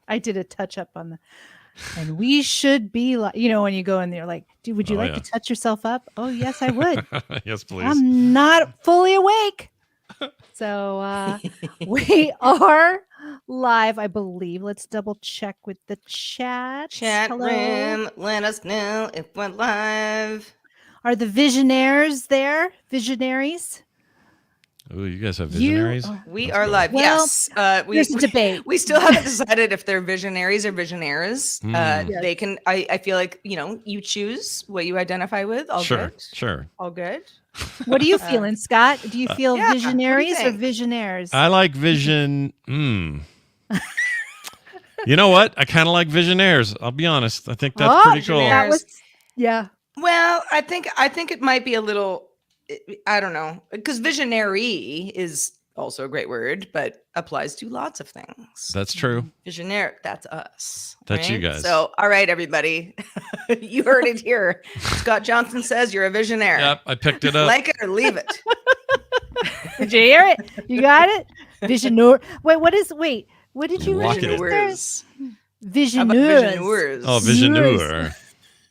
I did a touch up on the, and we should be like, when you go in there, like, dude, would you like to touch yourself up? Oh, yes, I would. Yes, please. I'm not fully awake. So we are live, I believe. Let's double check with the chat. Chat room, let us know if we're live. Are the visionaries there? Visionaries? Oh, you guys have visionaries? We are live. Well, yes. There's a debate. We still haven't decided if they're visionaries or visionaires. They can. I feel like you choose what you identify with. All good. Sure. All good. What are you feeling, Scott? Do you feel visionaries do you or visionaires? I like vision. You know what? I kind of like visionaires. I'll be honest. I think that's pretty cool. That was, yeah. Well, I think it might be a little. I don't know, because visionary is also a great word, but applies to lots of things. That's true. Visionary, that's us. That's right? you guys. So, all right, everybody. You heard it here. Scott Johnson says you're a visionary. Yep, I picked it up. Like it or leave it. Did you hear it? You got it? Visionaire. What did you Lock it in. Visioneurs. Visionaires. Oh, visionaire.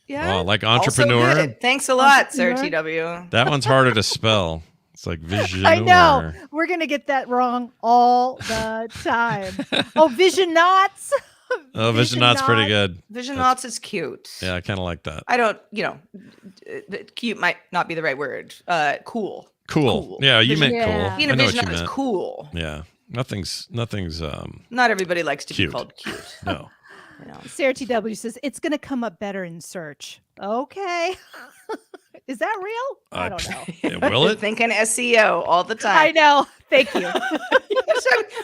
Yeah. Oh, like entrepreneur. Also good. Thanks a lot, Sir TW. That one's harder to spell. It's like visionaire. I know. We're going to get that wrong all the time. Oh, visionauts. Oh, visionauts pretty good. Visionauts is cute. Yeah, I kind of like that. I don't, cute might not be the right word. Cool. Cool. Yeah, you meant cool. Being a I know what you visionaut is meant. cool. Yeah. Nothing's Not everybody likes to cute. be called cute. No. Sarah TW says it's going to come up better in search. Okay. Is that real? I don't know. Will it? Thinking SEO all the time. I know. Thank you.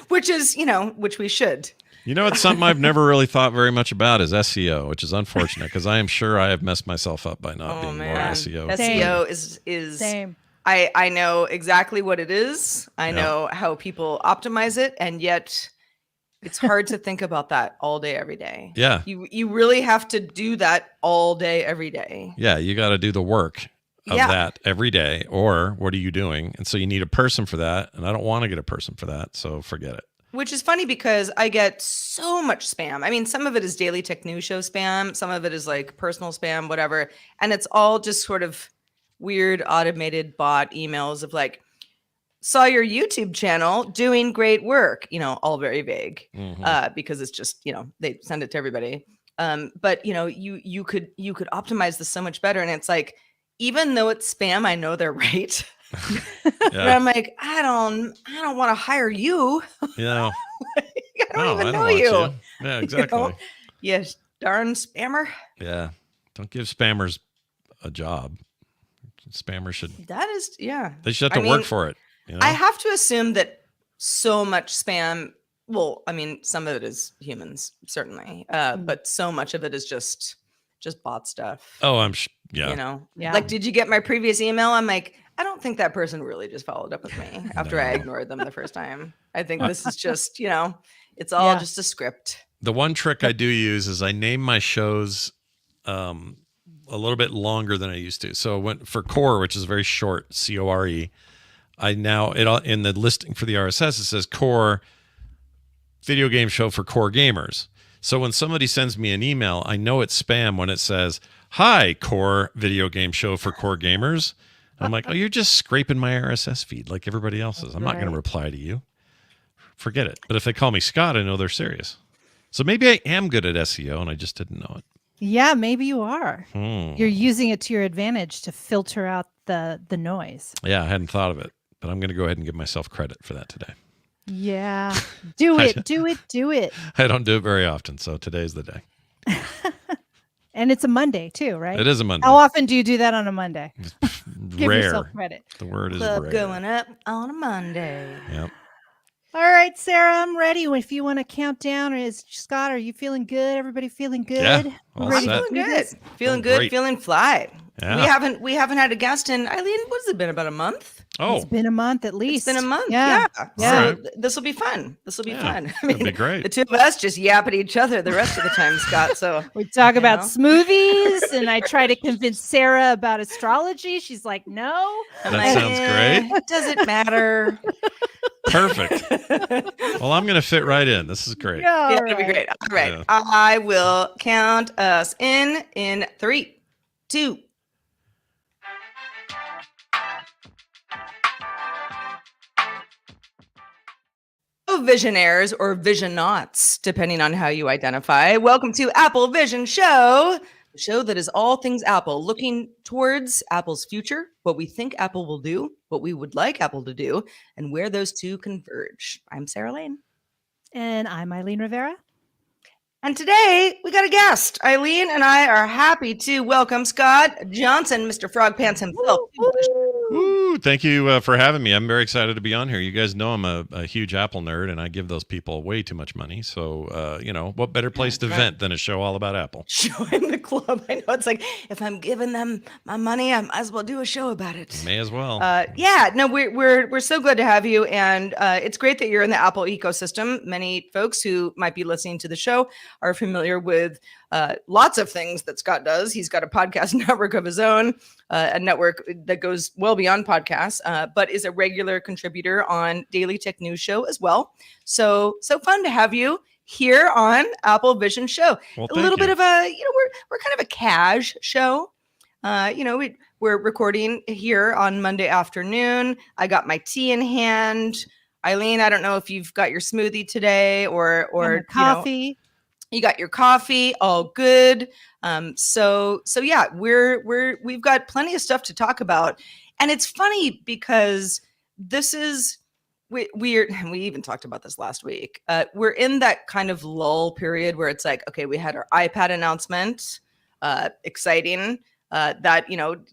Which is, which we should. It's something I've never really thought very much about is SEO, which is unfortunate because I am sure I have messed myself up by not being more SEO. SEO is same. I know exactly what it is. I know how people optimize it, and yet it's hard to think about that all day, every day. Yeah. You really have to do that all day, every day. Yeah, you got to do the work of that every day, or what are you doing? And so you need a person for that, and I don't want to get a person for that, so forget it. Which is funny because I get so much spam. I mean, some of it is Daily Tech News Show spam. Some of it is like personal spam, whatever. And it's all just sort of weird automated bot emails of like, saw your YouTube channel doing great work, all very vague, because it's just, they send it to everybody. But you could optimize this so much better. And it's like, even though it's spam, I know they're right. But I'm like, I don't want to hire you. Yeah. I don't even know you. Yeah, exactly. Yes, darn spammer. Yeah. Don't give spammers a job. Spammers should. That is, They should have to work for it. I have to assume that so much spam. Well, I mean, some of it is humans, certainly, but so much of it is just bot stuff. Oh, Like, did you get my previous email? I'm like, I don't think that person really just followed up with me after I ignored them the first time. I think this is just, it's all just a script. The one trick I do use is I name my shows a little bit longer than I used to. So for Core, which is very short, CORE, I now in the listing for the RSS it says Core video game show for core gamers. So when somebody sends me an email, I know it's spam when it says, "Hi, Core video game show for core gamers." I'm like, "Oh, you're just scraping my RSS feed like everybody else's. I'm not going to reply to you. Forget it." But if they call me Scott, I know they're serious. So maybe I am good at SEO and I just didn't know it. Yeah, maybe you are. You're using it to your advantage to filter out the noise. Yeah, I hadn't thought of it, but I'm going to go ahead and give myself credit for that today. Yeah. Do it. Do it. I don't do it very often, so today's the day. And it's a Monday too, right? It is a Monday. How often do you do that on a Monday? Give Rare. yourself credit. The word is Club rare. going up on a Monday. Yep. All right, Sarah, I'm ready. If you want to count down, or is Scott, are you feeling good? Everybody feeling good? Yeah, all Ready set. to do Feeling good. this? Feeling good. Great. Feeling fly. Yeah. We haven't had a guest in, Eileen, what's it been, about a month? Oh, It's been a month at least. It's been a month. Yeah. Yeah. All right. So this will be fun. This will be Yeah, fun. I that'd be great. The two of us just yap at each other the rest of the time, Scott. So We talk about know? smoothies, and I try to convince Sarah about astrology. She's like, no. I'm That like, sounds great. Does it matter? Perfect. Well, I'm going to fit right in. This is great. Yeah, Yeah, it'll be great. All right. Yeah. I will count us in 3, 2. Visionaires or visionauts, depending on how you identify. Welcome to Apple Vision Show, the show that is all things Apple, looking towards Apple's future, what we think Apple will do, what we would like Apple to do, and where those two converge. I'm Sarah Lane. And I'm Eileen Rivera. And today we got a guest. Eileen and I are happy to welcome Scott Johnson, Mr. Frog Pants himself. Woo, thank you for having me. I'm very excited to be on here. You guys know I'm a huge Apple nerd, and I give those people way too much money. So, what better place to vent than a show all about Apple? Join the club. I know it's like, if I'm giving them my money, I might as well do a show about it. May as well. We're so glad to have you, and it's great that you're in the Apple ecosystem. Many folks who might be listening to the show are familiar with lots of things that Scott does. He's got a podcast network of his own, a network that goes well beyond podcasts, but is a regular contributor on Daily Tech News Show as well. So fun to have you here on Apple Vision Show. Well, A little thank bit you. of we're kind of a cash show. We're recording here on Monday afternoon. I got my tea in hand. Eileen, I don't know if you've got your smoothie today or coffee. You got your coffee, all good. So yeah, we've got plenty of stuff to talk about, and it's funny because this is we even talked about this last week. We're in that kind of lull period where it's like, okay, we had our iPad announcement, exciting. That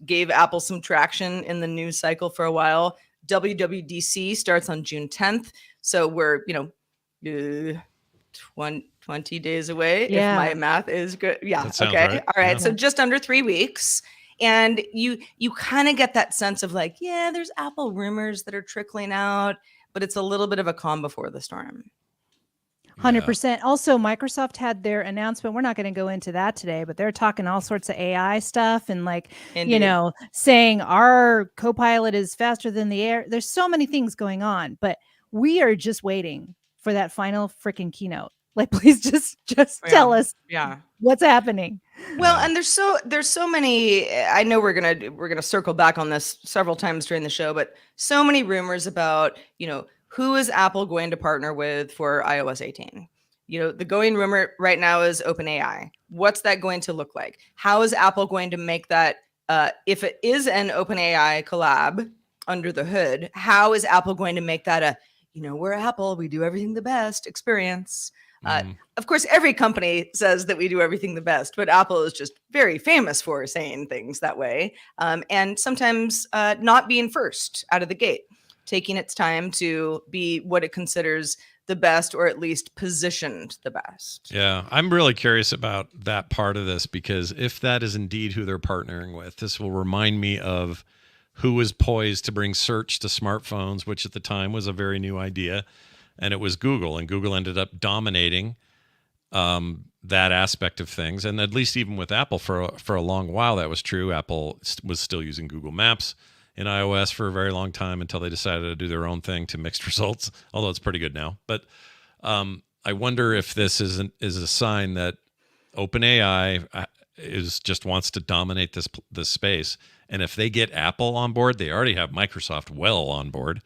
gave Apple some traction in the news cycle for a while. WWDC starts on June 10th, so we're 20 days away. Yeah. If my math is good. Yeah. That sounds Okay. right. All right. Yeah. So just under 3 weeks. And you kind of get that sense of like, yeah, there's Apple rumors that are trickling out, but it's a little bit of a calm before the storm. 100%. Also, Microsoft had their announcement. We're not going to go into that today, but they're talking all sorts of AI stuff and Indeed. saying our Copilot is faster than the air. There's so many things going on, but we are just waiting for that final freaking keynote. Like, please just tell us what's happening. Well, and there's so many. I know we're gonna circle back on this several times during the show, but so many rumors about who is Apple going to partner with for iOS 18. The going rumor right now is OpenAI. What's that going to look like? How is Apple going to make that? If it is an OpenAI collab under the hood, how is Apple going to make that a we're Apple, we do everything the best experience? Of course, every company says that we do everything the best, but Apple is just very famous for saying things that way, and sometimes not being first out of the gate, taking its time to be what it considers the best, or at least positioned the best. Yeah, I'm really curious about that part of this, because if that is indeed who they're partnering with, this will remind me of who was poised to bring search to smartphones, which at the time was a very new idea. And it was Google, and Google ended up dominating that aspect of things. And at least even with Apple for a long while, that was true. Apple was still using Google Maps in iOS for a very long time until they decided to do their own thing to mixed results, although it's pretty good now. But I wonder if this is a sign that OpenAI just wants to dominate this space. And if they get Apple on board, they already have Microsoft well on board.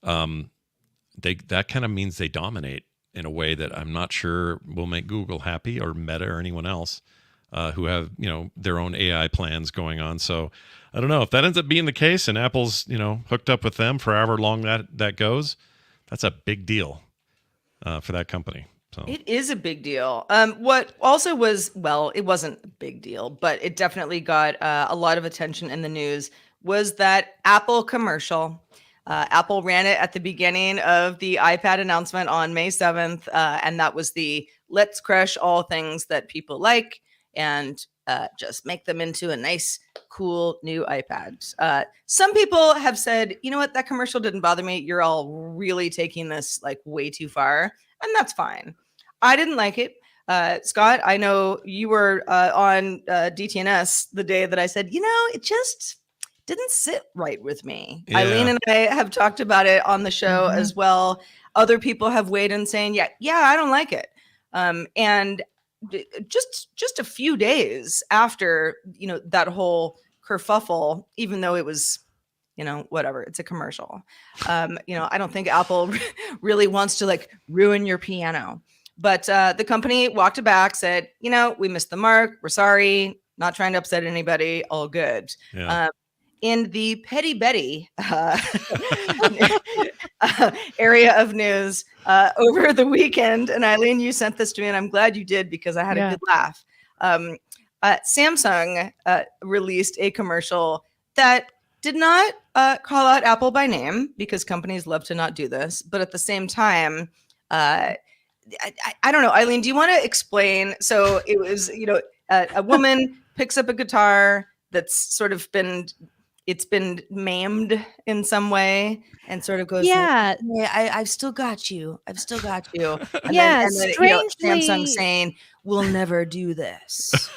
That kind of means they dominate in a way that I'm not sure will make Google happy, or Meta, or anyone else who have their own AI plans going on. So I don't know if that ends up being the case, and Apple's hooked up with them for however long that goes. That's a big deal for that company. So It is a big deal. What also was, well, it wasn't a big deal, but it definitely got a lot of attention in the news, was that Apple commercial. Apple ran it at the beginning of the iPad announcement on May 7th, and that was the let's crush all things that people like and just make them into a nice, cool new iPad. Some people have said, you know what, that commercial didn't bother me. You're all really taking this like way too far, and that's fine. I didn't like it. Scott, I know you were on DTNS the day that I said, it just didn't sit right with me. Yeah. Eileen and I have talked about it on the show as well. Other people have weighed in saying, yeah, I don't like it. And just a few days after, that whole kerfuffle, even though it was, whatever, it's a commercial. I don't think Apple really wants to like ruin your piano. But the company walked it back, said, we missed the mark. We're sorry. Not trying to upset anybody. All good. Yeah. In the Petty Betty area of news over the weekend, and Eileen, you sent this to me, and I'm glad you did because I had a good laugh. Samsung released a commercial that did not call out Apple by name, because companies love to not do this. But at the same time, I don't know, Eileen, do you want to explain? So it was, a woman picks up a guitar that's sort of been maimed in some way and sort of goes, yeah, I've still got you. I've still got you. And then, strangely, Samsung saying, we'll never do this.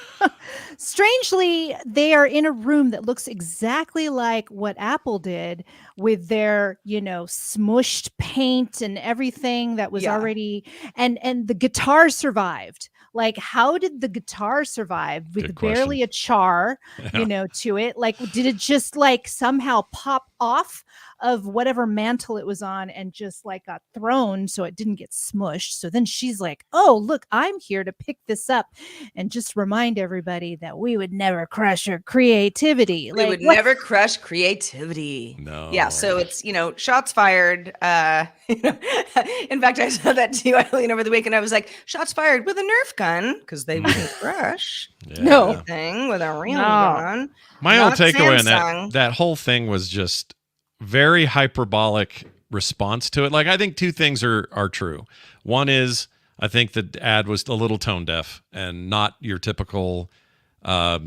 Strangely, they are in a room that looks exactly like what Apple did with their, smushed paint and everything that was already, and the guitar survived. Like, how did the guitar survive with barely a char, to it? Like, did it just like somehow pop off of whatever mantle it was on and just like got thrown so it didn't get smushed? So then she's like, oh, look, I'm here to pick this up and just remind everybody that we would never crush your creativity. We would never crush creativity. No. Yeah. So it's, shots fired. In fact, I saw that to you, Eileen, over the weekend. I was like, shots fired with a Nerf gun, because they wouldn't crush thing with a real gun. My own takeaway on that whole thing was just very hyperbolic response to it. Like, I think two things are true. One is, I think the ad was a little tone deaf and not your typical, I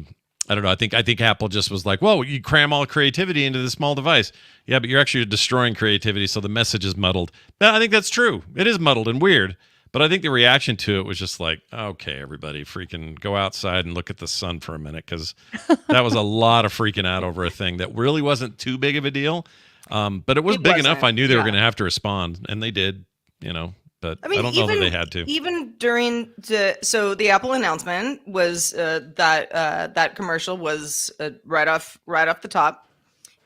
don't know. I think Apple just was like, whoa, you cram all creativity into this small device. Yeah, but you're actually destroying creativity, so the message is muddled. I think that's true. It is muddled and weird. But I think the reaction to it was just like, okay, everybody freaking go outside and look at the sun for a minute, because that was a lot of freaking out over a thing that really wasn't too big of a deal. But it was big enough. I knew they were going to have to respond, and they did, but I don't know that they had to. Even during the Apple announcement was that commercial was right off the top.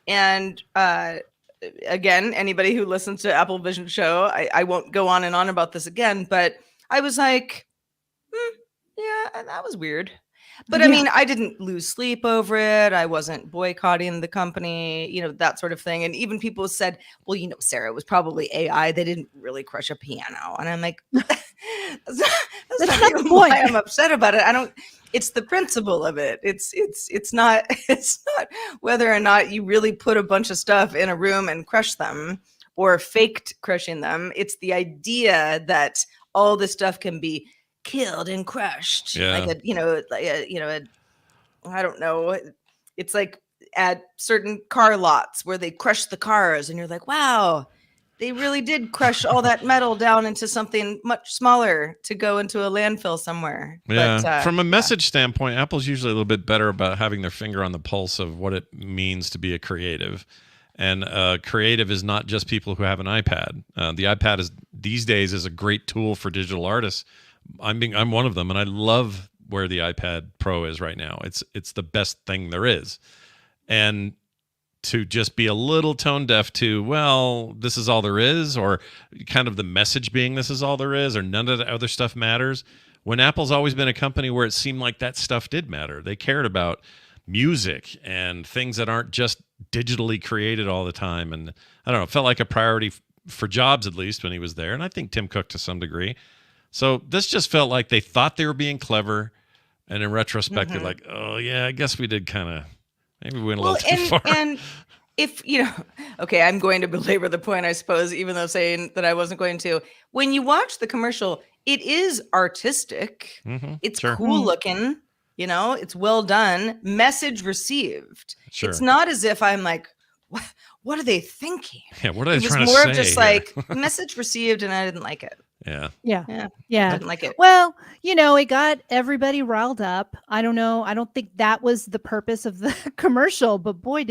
And again, anybody who listens to Apple Vision Show, I won't go on and on about this again, but I was like, yeah, that was weird. But I mean, I didn't lose sleep over it. I wasn't boycotting the company, that sort of thing. And even people said, well, Sarah, it was probably AI. They didn't really crush a piano. And I'm like, that's not even why I'm upset about it. It's the principle of it. It's not whether or not you really put a bunch of stuff in a room and crush them or faked crushing them. It's the idea that all this stuff can be killed and crushed. I don't know. It's like at certain car lots where they crush the cars and you're like, wow, they really did crush all that metal down into something much smaller to go into a landfill somewhere. Yeah. But, from a message standpoint, Apple's usually a little bit better about having their finger on the pulse of what it means to be a creative. And creative is not just people who have an iPad. The iPad these days is a great tool for digital artists. I'm one of them, and I love where the iPad Pro is right now. It's the best thing there is. And to just be a little tone deaf to, well, this is all there is, or kind of the message being this is all there is, or none of the other stuff matters, when Apple's always been a company where it seemed like that stuff did matter. They cared about music and things that aren't just digitally created all the time. And I don't know, it felt like a priority for Jobs, at least when he was there. And I think Tim Cook to some degree. So this just felt like they thought they were being clever, and in retrospect, they're like, "Oh yeah, I guess we did kind of maybe we went a little too far." And if okay, I'm going to belabor the point, I suppose, even though saying that I wasn't going to. When you watch the commercial, it is artistic. It's cool looking. It's well done. Message received. Sure. It's not as if I'm like, what are they thinking? Yeah, what are they trying to say? It was more of just like message received, and I didn't like it. Yeah. Didn't like it. Well, it got everybody riled up. I don't know. I don't think that was the purpose of the commercial, but boy,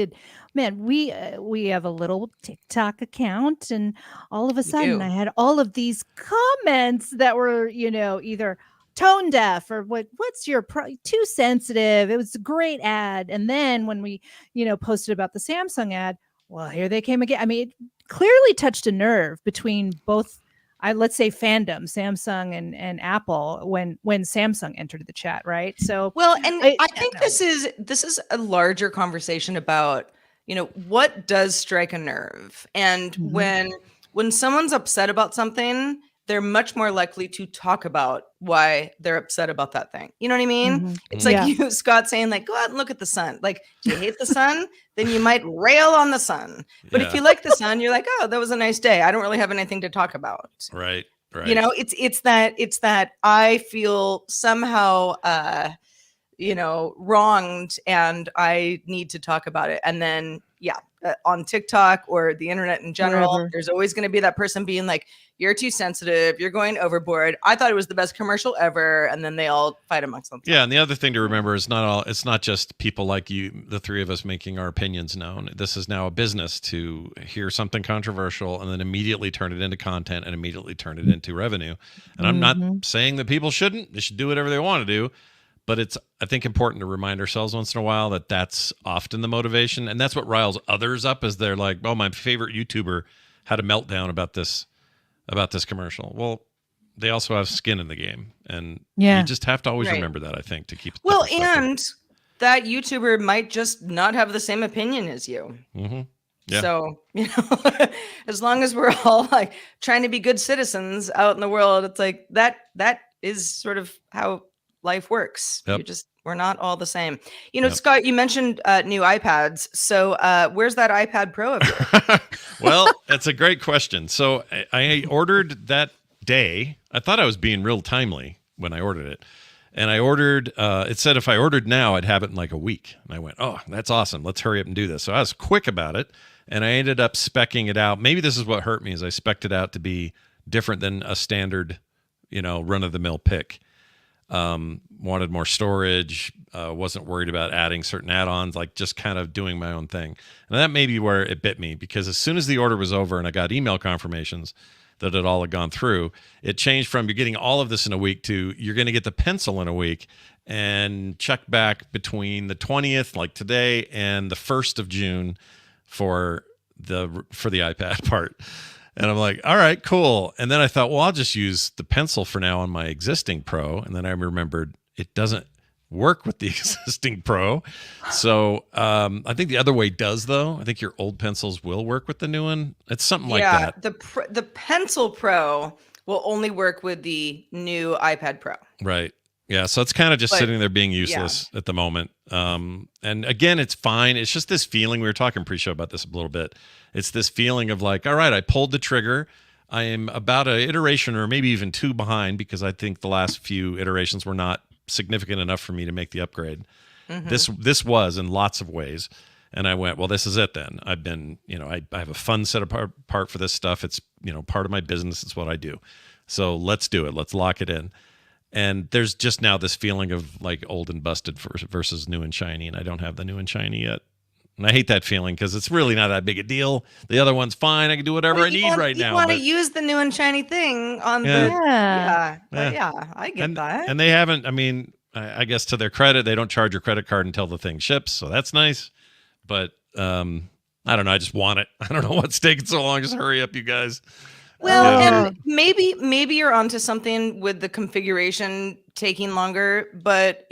we have a little TikTok account, and all of a sudden I had all of these comments that were, either tone deaf or what's your too sensitive. It was a great ad. And then when we, posted about the Samsung ad, well, here they came again. I mean, it clearly touched a nerve between both, let's say, fandom, Samsung and Apple, when Samsung entered the chat, right? So, well, and I think this is a larger conversation about, what does strike a nerve, and when someone's upset about something, they're much more likely to talk about why they're upset about that thing. You know what I mean? It's like you, Scott, saying like, go out and look at the sun. Like, do you hate the sun? Then you might rail on the sun. But if you like the sun, you're like, oh, that was a nice day. I don't really have anything to talk about. Right. It's that I feel somehow, wronged, and I need to talk about it. And then, on TikTok or the internet in general, there's always going to be that person being like, you're too sensitive, you're going overboard. I thought it was the best commercial ever. And then they all fight amongst themselves. Yeah. And the other thing to remember is it's not just people like you, the three of us, making our opinions known. This is now a business to hear something controversial and then immediately turn it into content and immediately turn it into revenue. And I'm not saying that people shouldn't. They should do whatever they want to do. But it's, I think, important to remind ourselves once in a while that that's often the motivation. And that's what riles others up, is they're like, oh, my favorite YouTuber had a meltdown about this commercial. Well, they also have skin in the game. And you just have to always remember that, I think, to keep it. Well, and that YouTuber might just not have the same opinion as you. Yeah. So, as long as we're all like trying to be good citizens out in the world, it's like that is sort of how life works. We're not all the same. Scott, you mentioned new iPads. So where's that iPad Pro of yours? Well, that's a great question. So I ordered that day. I thought I was being real timely when I ordered it. And I ordered, it said if I ordered now, I'd have it in like a week. And I went, oh, that's awesome. Let's hurry up and do this. So I was quick about it. And I ended up speccing it out. Maybe this is what hurt me, is I specced it out to be different than a standard, run-of-the-mill pick. Wanted more storage, wasn't worried about adding certain add-ons, like just kind of doing my own thing. And that may be where it bit me, because as soon as the order was over and I got email confirmations that it all had gone through, it changed from you're getting all of this in a week to you're going to get the pencil in a week, and check back between the 20th, like today, and the 1st of June for the iPad part. And I'm like, all right, cool. And then I thought, well, I'll just use the pencil for now on my existing Pro. And then I remembered it doesn't work with the existing Pro. So I think the other way does, though. I think your old pencils will work with the new one. It's something like that. The Pencil Pro will only work with the new iPad Pro. Right. Yeah, so it's kind of just sitting there being useless at the moment. And again, it's fine. It's just this feeling. We were talking pre-show about this a little bit. It's this feeling of like, all right, I pulled the trigger. I am about an iteration or maybe even two behind, because I think the last few iterations were not significant enough for me to make the upgrade. This was in lots of ways. And I went, well, this is it then. I've been, I have a fund set apart for this stuff. It's, part of my business. It's what I do. So let's do it. Let's lock it in. And there's just now this feeling of like old and busted versus new and shiny. And I don't have the new and shiny yet. And I hate that feeling, because it's really not that big a deal. The other one's fine. I can do whatever I need right now. You want to use the new and shiny thing on I get that. And they haven't, I guess to their credit, they don't charge your credit card until the thing ships. So that's nice. But I don't know. I just want it. I don't know what's taking so long. Just hurry up, you guys. Well, and maybe you're onto something with the configuration taking longer, but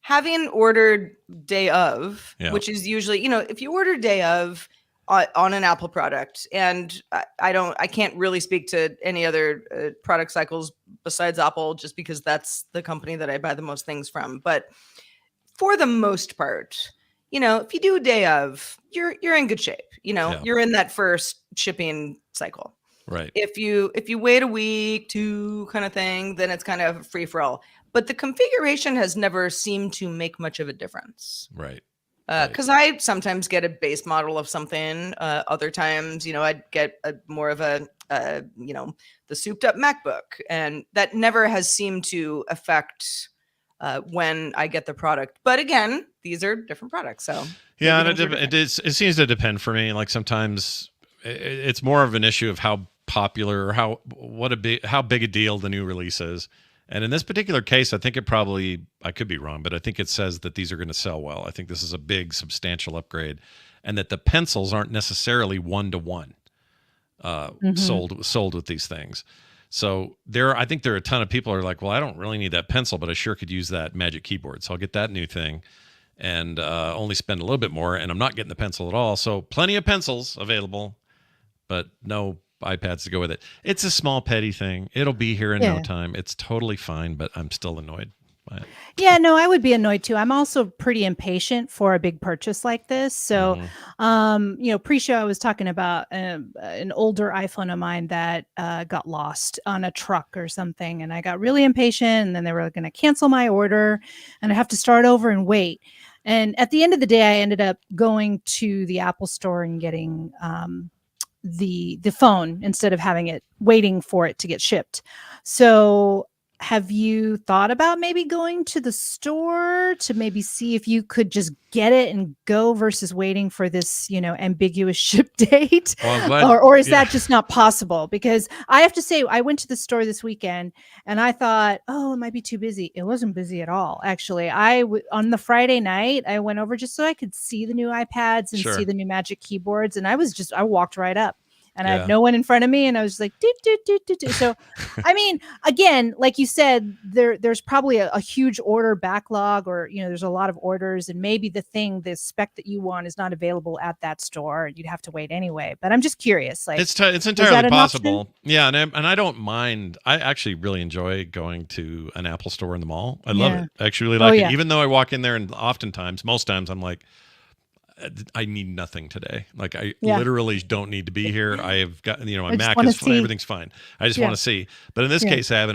having ordered day of, which is usually, if you order day of on an Apple product, and I can't really speak to any other product cycles besides Apple, just because that's the company that I buy the most things from. But for the most part, if you do a day of, you're in good shape. You're in that first shipping cycle. Right. If you wait a week, two kind of thing, then it's kind of free for all. But the configuration has never seemed to make much of a difference. Right. Because I sometimes get a base model of something. Other times, I'd get more of a the souped up MacBook, and that never has seemed to affect when I get the product. But again, these are different products, so yeah, and it seems to depend for me. Like sometimes it's more of an issue of how popular or how big a deal the new release is. And in this particular case, I think I could be wrong, but I think it says that these are going to sell well. I think this is a big, substantial upgrade, and that the pencils aren't necessarily 1-to-1 sold with these things. So I think there are a ton of people who are like, well, I don't really need that pencil, but I sure could use that Magic Keyboard. So I'll get that new thing and only spend a little bit more, and I'm not getting the pencil at all. So plenty of pencils available, but no iPads to go with it. It's a small petty thing. It'll be here in no time. It's totally fine, but I'm still annoyed by it. Yeah, no, I would be annoyed too. I'm also pretty impatient for a big purchase like this. So, pre-show I was talking about an older iPhone of mine that got lost on a truck or something, and I got really impatient, and then they were going to cancel my order, and I have to start over and wait. And at the end of the day, I ended up going to the Apple Store and getting the phone instead of waiting for it to get shipped. So have you thought about maybe going to the store to maybe see if you could just get it and go versus waiting for this, ambiguous ship date? Well, or is that just not possible? Because I have to say, I went to the store this weekend and I thought, oh, it might be too busy. It wasn't busy at all. Actually, on the Friday night, I went over just so I could see the new iPads and see the new Magic Keyboards. And I walked right up. And I had no one in front of me, and I was just like, do. So, I mean, again, like you said, there's probably a huge order backlog, or there's a lot of orders, and maybe the spec that you want is not available at that store, and you'd have to wait anyway. But I'm just curious, like it's entirely possible, yeah. And I don't mind. I actually really enjoy going to an Apple store in the mall. I love it. I actually really like it, even though I walk in there and most times I'm like, I need nothing today. Like I literally don't need to be here. I have got, my Mac is fine. Everything's fine. I just want to see. But in this case, I have an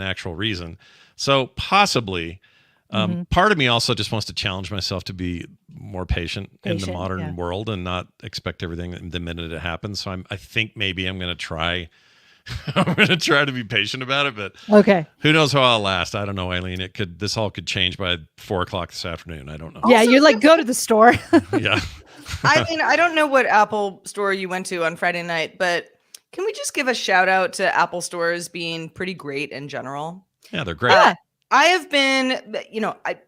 actual reason. So possibly, part of me also just wants to challenge myself to be more patient in the modern world and not expect everything the minute it happens. So I think maybe I'm going to try. I'm going to try to be patient about it, but who knows how I'll last? I don't know, Eileen. This all could change by 4:00 this afternoon. I don't know. Yeah, you're like, go to the store. Yeah. I mean, I don't know what Apple store you went to on Friday night, but can we just give a shout out to Apple stores being pretty great in general? Yeah, they're great. I have been,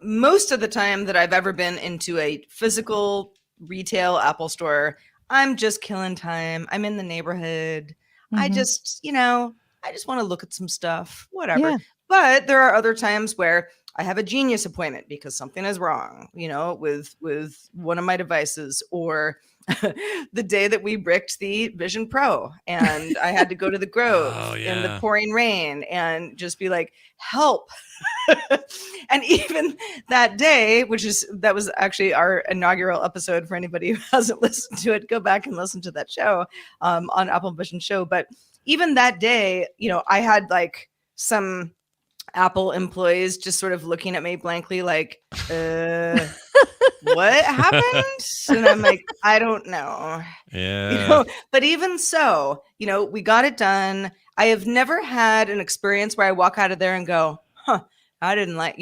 most of the time that I've ever been into a physical retail Apple store, I'm just killing time. I'm in the neighborhood. I just, I just want to look at some stuff, whatever. Yeah. But there are other times where I have a Genius appointment because something is wrong, with one of my devices, or the day that we bricked the Vision Pro and I had to go to the Grove in the pouring rain and just be like, help. And even that day, that was actually our inaugural episode for anybody who hasn't listened to it, go back and listen to that show on Apple Vision Show. But even that day, I had like some Apple employees just sort of looking at me blankly like, what happened? And I'm like, I don't know. Yeah. But even so, we got it done. I have never had an experience where I walk out of there and go, I didn't like,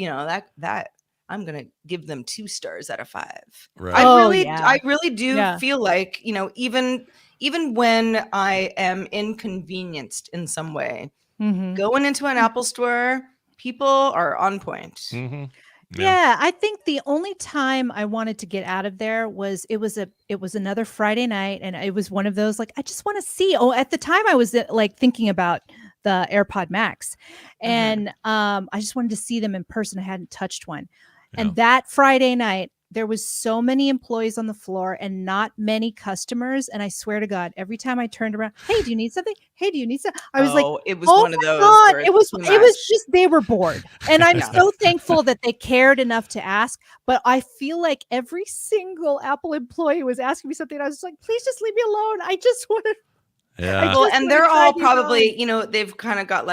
that I'm going to give them 2 stars out of 5. Right. I really do feel like, even when I am inconvenienced in some way, going into an Apple store, people are on point. Mm-hmm. Yeah, I think the only time I wanted to get out of there was it was another Friday night, and it was one of those like, I just want to see. Oh, at the time I was like thinking about the AirPod Max, and I just wanted to see them in person. I hadn't touched one, and that Friday night there was so many employees on the floor and not many customers. And I swear to God, every time I turned around, hey, do you need something? Hey, do you need something? I was like, it was one of those. It was just, they were bored. And I'm so thankful that they cared enough to ask. But I feel like every single Apple employee was asking me something. And I was like, please just leave me alone. I just want to. Yeah. Well, and they're all probably, they've kind of got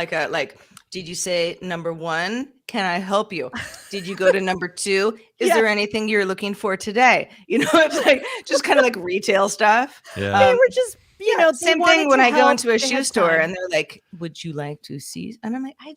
did you say number 1? Can I help you? Did you go to number 2? Is there anything you're looking for today? It's like just kind of like retail stuff. Yeah. They were just you know, same wanted thing when to I go help, into a they shoe had store time. and they're like, "Would you like to see?" And I'm like, I'm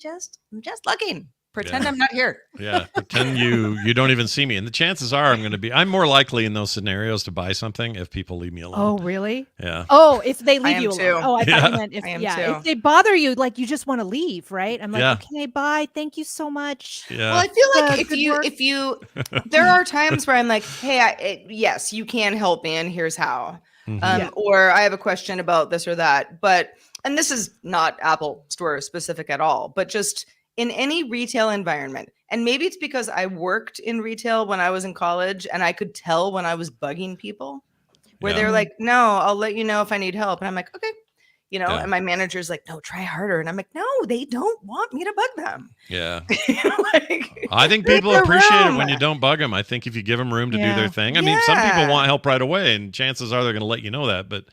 just looking. Pretend I'm not here. Yeah, pretend you don't even see me. And the chances are I'm more likely in those scenarios to buy something if people leave me alone. Oh, really? Yeah. Oh, if they I leave am you too. alone. Oh, I thought you meant I am if too. they bother you, like you just want to leave, right? I'm like, Yeah. okay, bye. Thank you so much. Yeah. Well, I feel like good work. if you, there are times where I'm like, hey, yes, you can help me, and here's how. Mhm. Or I have a question about this or that. But, and this is not Apple Store specific at all, but just in any retail environment. And maybe it's because I worked in retail when I was in college and I could tell when I was bugging people where Yeah. they're like, no, I'll let you know if I need help. And I'm like, okay. You know, Yeah. and my manager's like, no, try harder. And I'm like, no, they don't want me to bug them. Yeah. Like, I think leave people the appreciate it room. when you don't bug them. I think if you give them room to do Yeah. their thing. I mean, some people Yeah. want help right away, and chances are they're going to let you know that. But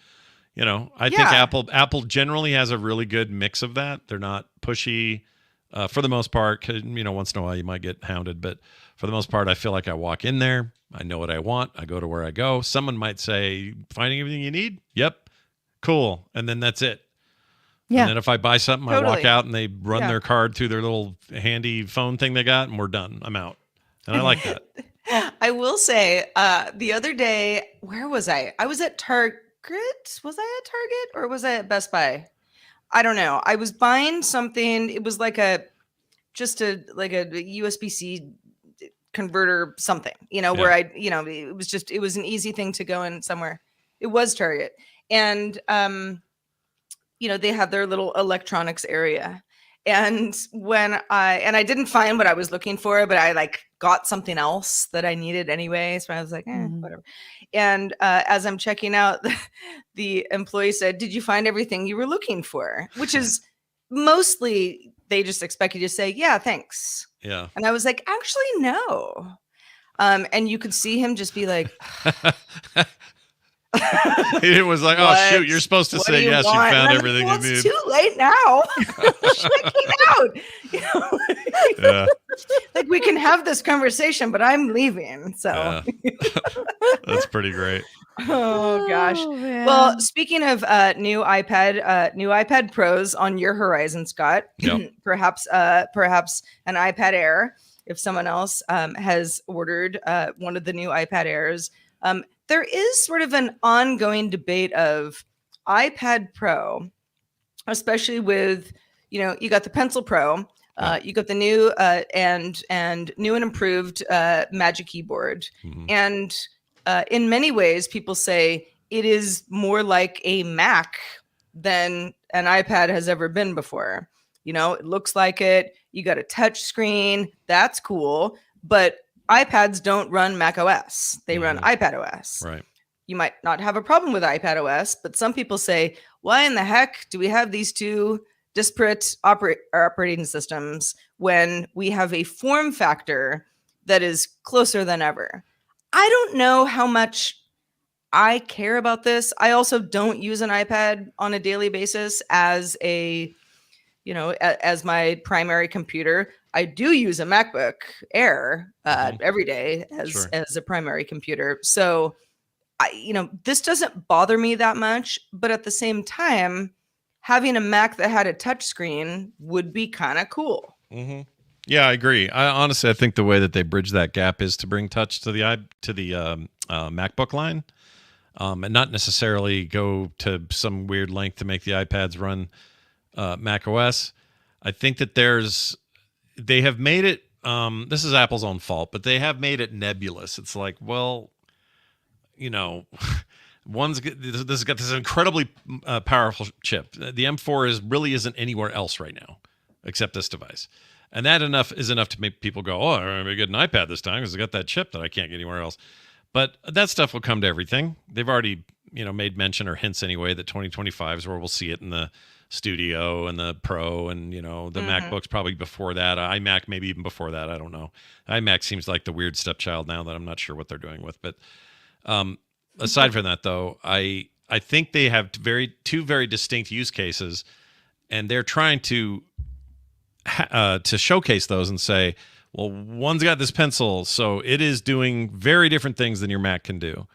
you know, I think Yeah. Apple generally has a really good mix of that. They're not pushy for the most part. 'Cause, you know, once in a while you might get hounded, but for the most part, I feel like I walk in there, I know what I want, I go to where I go. Someone might say, "Finding everything you need?" Yep, cool, and then that's it. Yeah. And then if I buy something, I walk Totally. out and they run Yeah. their card through their little handy phone thing they got, and we're done. I'm out, and I like that. I will say, the other day, where was I? I was at Target. Was I at Target or was I at Best Buy? I don't know. I was buying something. It was like a USB-C converter something, you know, where it was an easy thing to go in somewhere. It was Target. And they have their little electronics area. And I didn't find what I was looking for, but I like got something else that I needed anyway. So I was like, whatever. And as I'm checking out, the employee said, "Did you find everything you were looking for?" Which is mostly they just expect you to say, "Yeah, thanks." Yeah. And I was like, "Actually, no." And you could see him just be like, It was like, oh shoot, you're supposed to What say do you yes, you want? And found I'm like, everything well, you it's need. too late now. Checking out. You know? Yeah. Like we can have this conversation, but I'm leaving. So That's pretty great. oh gosh. man. Well, speaking of new iPad Pros on your horizon, Scott, Yep. perhaps an iPad Air. If someone else has ordered one of the new iPad Airs, there is sort of an ongoing debate of iPad Pro, especially with, you got the Pencil Pro, you got the new and new and improved Magic Keyboard. Mhm. And in many ways, people say it is more like a Mac than an iPad has ever been before. You know, it looks like it. You got a touch screen. That's cool. But iPads don't run Mac OS. They run iPad OS. Right. You might not have a problem with iPad OS, but some people say, why in the heck do we have these two disparate operating systems when we have a form factor that is closer than ever? I don't know how much I care about this. I also don't use an iPad on a daily basis as as my primary computer. I do use a MacBook Air every day as a primary computer. So, this doesn't bother me that much. But at the same time, having a Mac that had a touchscreen would be kind of cool. Mm-hmm. Yeah, I agree. I think the way that they bridge that gap is to bring touch to the MacBook line, and not necessarily go to some weird length to make the iPads run Mac OS. I think that they have made it. This is Apple's own fault, but they have made it nebulous. It's like, well, this has got this incredibly powerful chip. The M4 really isn't anywhere else right now, except this device. And that is enough to make people go, oh, I'm going to get an iPad this time because I got that chip that I can't get anywhere else. But that stuff will come to everything. They've already, made mention or hints anyway that 2025 is where we'll see it in the Studio and the Pro and, the MacBooks probably before that. iMac maybe even before that. I don't know. iMac seems like the weird stepchild now that I'm not sure what they're doing with. But aside from that, though, I think they have two very distinct use cases, and they're trying to showcase those and say, well, one's got this pencil, so it is doing very different things than your Mac can do.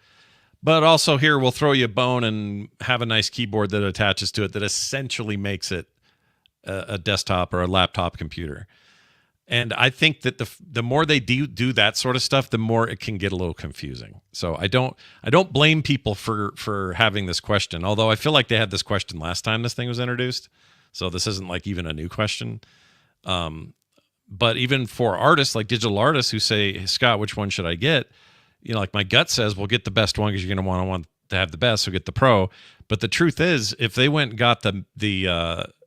But also here, we'll throw you a bone and have a nice keyboard that attaches to it that essentially makes it a desktop or a laptop computer. And I think that the more they do that sort of stuff, the more it can get a little confusing. So I don't blame people for having this question. Although I feel like they had this question last time this thing was introduced, so this isn't like even a new question. But even for artists like digital artists who say, hey, Scott, which one should I get? You know, like my gut says, well, get the best one because you're going to want to have the best, so get the Pro. But the truth is, if they went and got the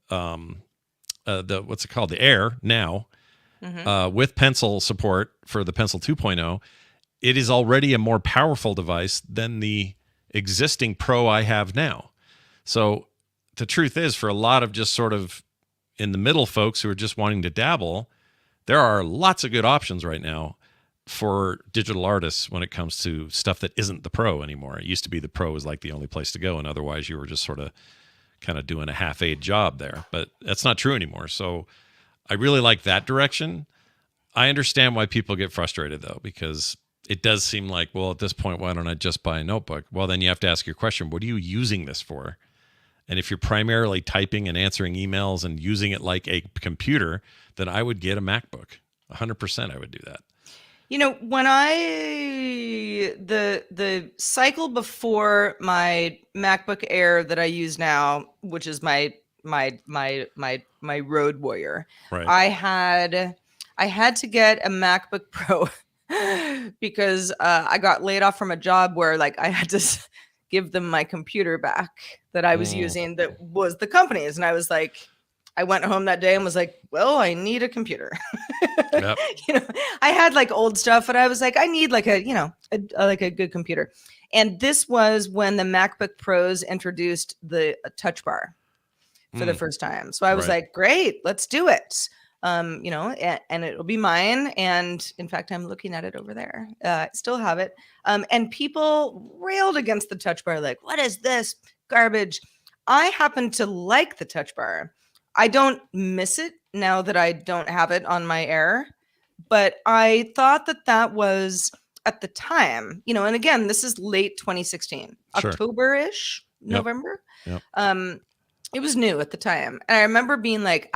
what's it called, the Air now, with pencil support for the Pencil 2.0, it is already a more powerful device than the existing Pro I have now. So the truth is, for a lot of just sort of in the middle folks who are just wanting to dabble, there are lots of good options right now for digital artists when it comes to stuff that isn't the Pro anymore. It used to be the Pro was like the only place to go, and otherwise you were just sort of kind of doing a half-aid job there. But that's not true anymore. So I really like that direction. I understand why people get frustrated, though, because it does seem like, well, at this point, why don't I just buy a notebook? Well, then you have to ask your question, what are you using this for? And if you're primarily typing and answering emails and using it like a computer, then I would get a MacBook. 100% I would do that. You know, when the cycle before my MacBook Air that I use now, which is my Road Warrior, right. I had to get a MacBook Pro because I got laid off from a job where like I had to give them my computer back that I was using that was the company's, and I was like, I went home that day and was like, well, I need a computer. Yep. You know, I had like old stuff, but I was like, I need like a, you know, like a good computer. And this was when the MacBook Pros introduced the Touch Bar for the first time. So I was like, great, let's do it. You know, and it'll be mine. And in fact, I'm looking at it over there. I still have it. And people railed against the Touch Bar, like, what is this garbage? I happen to like the Touch Bar. I don't miss it now that I don't have it on my Air, but I thought that was at the time, you know, and again, this is late 2016, sure. October-ish, November. Yep. It was new at the time. And I remember being like,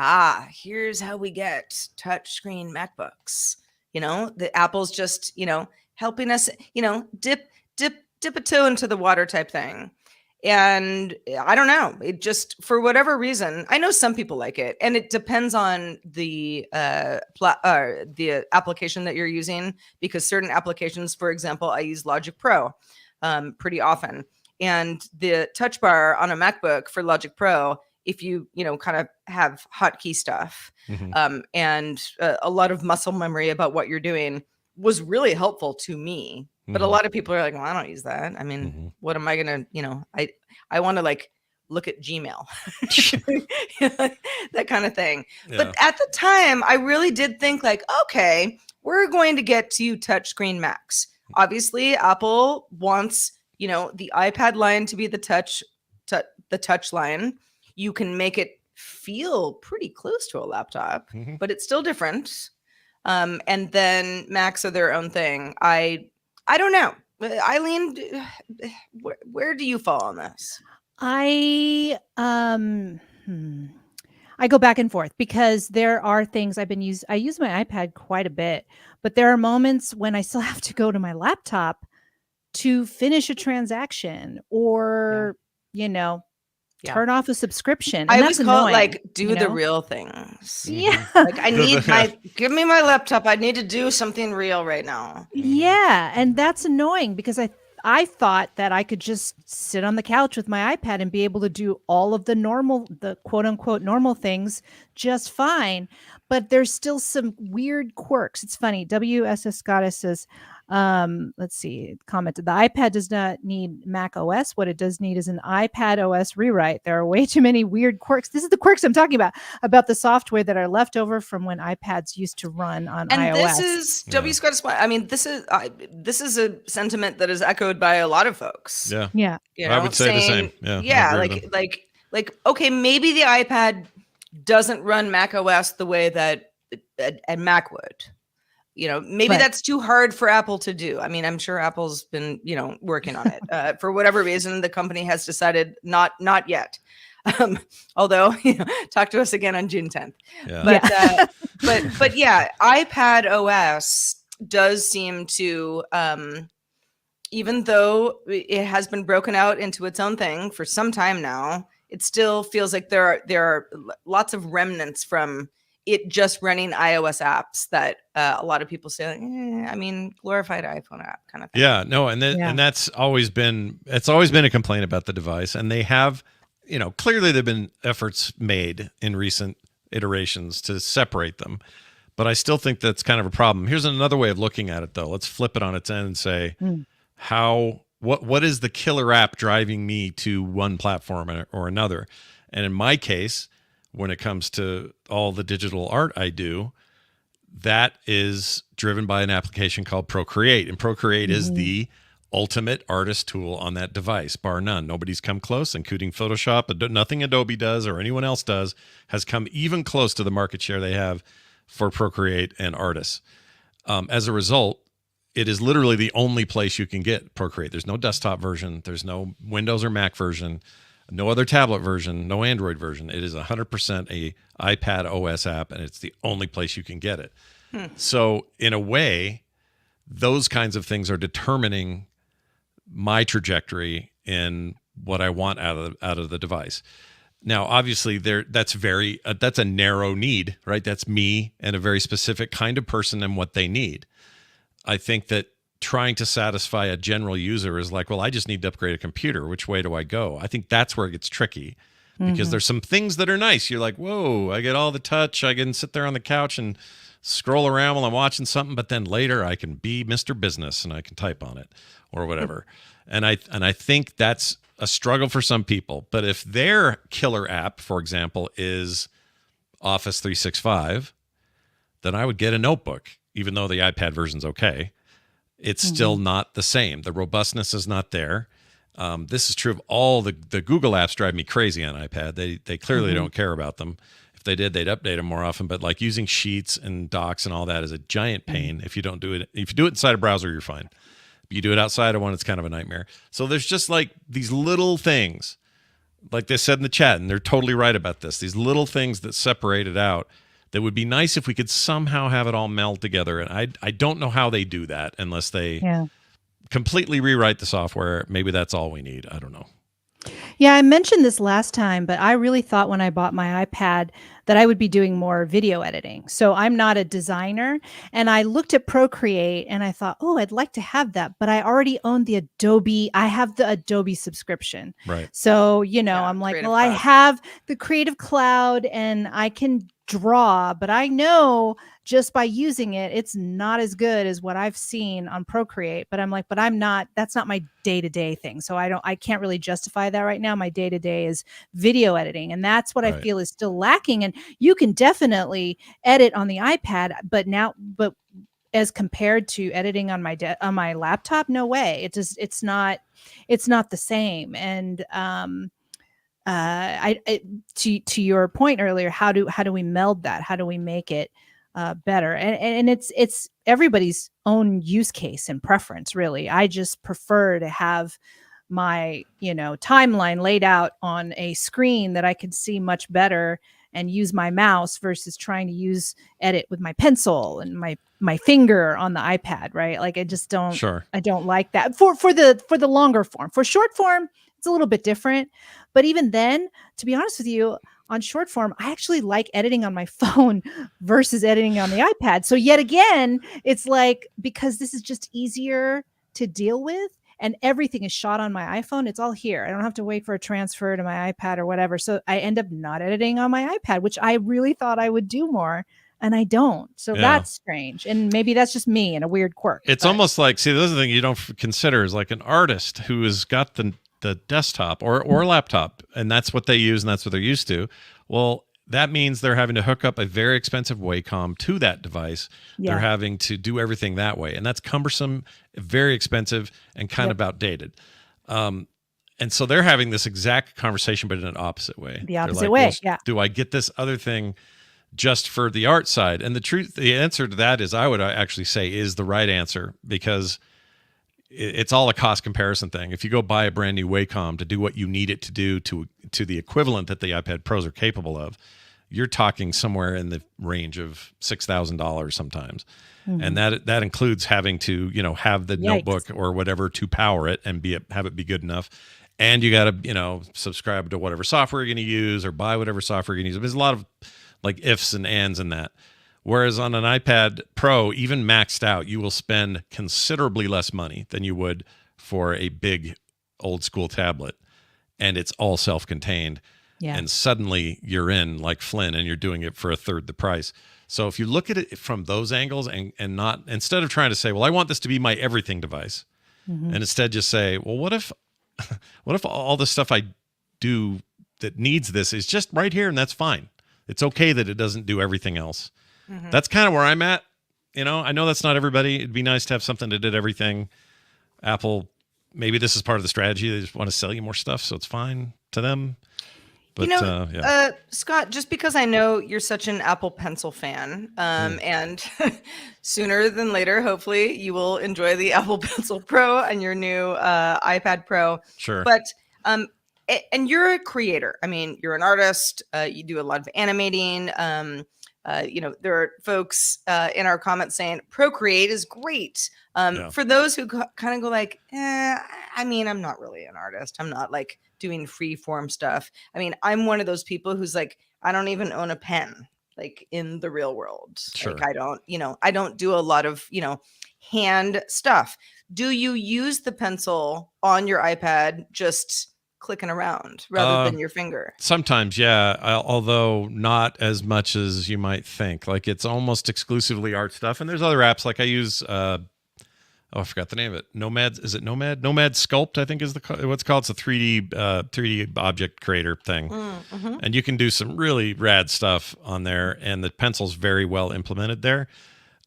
here's how we get touchscreen MacBooks. You know, the Apple's just, you know, helping us, you know, dip a toe into the water type thing. And I don't know, it just, for whatever reason, I know some people like it, and it depends on the application that you're using, because certain applications, for example, I use Logic Pro pretty often, and the Touch Bar on a MacBook for Logic Pro, if you know, kind of have hotkey stuff and a lot of muscle memory about what you're doing, was really helpful to me. But a lot of people are like, well, I don't use that. I mean, what am I going to, you know, I want to like look at Gmail, that kind of thing. Yeah. But at the time, I really did think like, okay, we're going to get to touchscreen Macs. Obviously, Apple wants, you know, the iPad line to be the touch line. You can make it feel pretty close to a laptop, but it's still different. And then Macs are their own thing. I don't know. Eileen, where do you fall on this? I go back and forth, because there are things I use my iPad quite a bit, but there are moments when I still have to go to my laptop to finish a transaction or, you know, turn off a subscription. And I that's always call annoying, it like do the know? real things. Yeah. Like I need give me my laptop. I need to do something real right now. Yeah. And that's annoying, because I thought that I could just sit on the couch with my iPad and be able to do all of the quote unquote normal things just fine. But there's still some weird quirks. It's funny. WSS Goddess says, let's see, commented, the iPad does not need Mac OS. What it does need is an iPad OS rewrite. There are way too many weird quirks. This is the quirks I'm talking about the software that are left over from when iPads used to run on iOS. And this is W. Scott. I mean, this is a sentiment that is echoed by a lot of folks. Yeah. Yeah. You know, I would say the same. Yeah. Yeah. Like, okay, maybe the iPad doesn't run Mac OS the way that a Mac would. maybe that's too hard for Apple to do. I mean, I'm sure Apple's been, working on it. For whatever reason, the company has decided not yet. Although, talk to us again on June 10th. Yeah. But yeah, iPad OS does seem to, even though it has been broken out into its own thing for some time now, it still feels like there are lots of remnants from it just running iOS apps that a lot of people say, I mean, glorified iPhone app kind of thing. Yeah, no, and that's always been a complaint about the device, and they have, clearly there've been efforts made in recent iterations to separate them, but I still think that's kind of a problem. Here's another way of looking at it, though. Let's flip it on its end and say, what is the killer app driving me to one platform or another? And in my case, when it comes to all the digital art I do, that is driven by an application called Procreate. And Procreate is the ultimate artist tool on that device, bar none. Nobody's come close, including Photoshop. Nothing Adobe does or anyone else does has come even close to the market share they have for Procreate and artists. As a result, it is literally the only place you can get Procreate. There's no desktop version. There's no Windows or Mac version. No other tablet version, no Android version. It is 100% a iPad OS app, and it's the only place you can get it. So in a way, those kinds of things are determining my trajectory in what I want out of the device. Now, obviously, that's a narrow need, right? That's me and a very specific kind of person and what they need. I think that trying to satisfy a general user is like, well, I just need to upgrade a computer. Which way do I go? I think that's where it gets tricky because there's some things that are nice. You're like, whoa, I get all the touch. I can sit there on the couch and scroll around while I'm watching something, but then later I can be Mr. Business and I can type on it or whatever. And I think that's a struggle for some people. But if their killer app, for example, is Office 365, then I would get a notebook, even though the iPad version's okay. It's still not the same. The robustness is not there. This is true of all the Google apps. Drive me crazy on iPad. They clearly don't care about them. If they did, they'd update them more often. But like using Sheets and Docs and all that is a giant pain. If you don't do it, if you do it inside a browser, you're fine. But you do it outside of one, it's kind of a nightmare. So there's just like these little things, like they said in the chat, and they're totally right about this. These little things that separate it out. That would be nice if we could somehow have it all meld together. And I don't know how they do that unless they completely rewrite the software. Maybe that's all we need. I don't know. Yeah, I mentioned this last time, but I really thought when I bought my iPad that I would be doing more video editing. So I'm not a designer. And I looked at Procreate and I thought, oh, I'd like to have that. But I already own the Adobe. I have the Adobe subscription. Right. So, I'm like, well, I have the Creative Cloud and I can draw, but I know just by using it, it's not as good as what I've seen on Procreate. But I'm like, that's not my day-to-day thing. So I can't really justify that right now. My day-to-day is video editing. And that's what I feel is still lacking. And you can definitely edit on the iPad, but as compared to editing on my laptop, no way. It's not the same. And to your point earlier, how do we meld that? How do we make it better? And it's everybody's own use case and preference, really. I just prefer to have my timeline laid out on a screen that I can see much better and use my mouse versus trying to edit with my pencil and my finger on the iPad, right? Like I just don't. Sure. I don't like that for the longer form. For short form, it's a little bit different. But even then, to be honest with you, on short form, I actually like editing on my phone versus editing on the iPad. So yet again, it's like, because this is just easier to deal with and everything is shot on my iPhone, it's all here. I don't have to wait for a transfer to my iPad or whatever. So I end up not editing on my iPad, which I really thought I would do more. And I don't. So that's strange. And maybe that's just me and a weird quirk. It's almost like, see, this is the thing you don't consider is like an artist who has got the desktop or laptop, and that's what they use and that's what they're used to. Well, that means they're having to hook up a very expensive Wacom to that device. They're having to do everything that way. And that's cumbersome, very expensive, and kind of outdated. And so they're having this exact conversation, but in an opposite way. The opposite way, Do I get this other thing just for the art side. And the answer to that is, I would actually say, is the right answer, because it's all a cost comparison thing. If you go buy a brand new Wacom to do what you need it to do to the equivalent that the iPad Pros are capable of, you're talking somewhere in the range of $6,000 sometimes. And that includes having to, have the notebook or whatever to power it and have it be good enough. And you got to, subscribe to whatever software you're going to use or buy whatever software you're going to use. There's a lot of like ifs and ands in that. Whereas on an iPad Pro, even maxed out, you will spend considerably less money than you would for a big old school tablet. And it's all self-contained. Yeah. And suddenly you're in like Flynn, and you're doing it for a third the price. So if you look at it from those angles and not, instead of trying to say, well, I want this to be my everything device, and instead just say, well, what if all the stuff I do that needs this is just right here, and that's fine. It's okay that it doesn't do everything else. That's kind of where I'm at. I know that's not everybody. It'd be nice to have something that did everything. Apple, maybe this is part of the strategy. They just want to sell you more stuff, so it's fine to them. But, Scott, just because I know you're such an Apple Pencil fan, and sooner than later, hopefully, you will enjoy the Apple Pencil Pro and your new iPad Pro. Sure. But and you're a creator. I mean, you're an artist. You do a lot of animating. There are folks in our comments saying Procreate is great. For those who kind of go like, I mean, I'm not really an artist. I'm not like doing free form stuff. I mean, I'm one of those people who's like, I don't even own a pen, like in the real world. Sure. Like I don't do a lot of, hand stuff. Do you use the pencil on your iPad just clicking around rather than your finger? Sometimes, yeah. Although not as much as you might think. Like it's almost exclusively art stuff. And there's other apps like I use. I forgot the name of it. Nomad. Is it Nomad? Nomad Sculpt, I think is what's called. It's a 3D object creator thing, and you can do some really rad stuff on there. And the pencil's very well implemented there.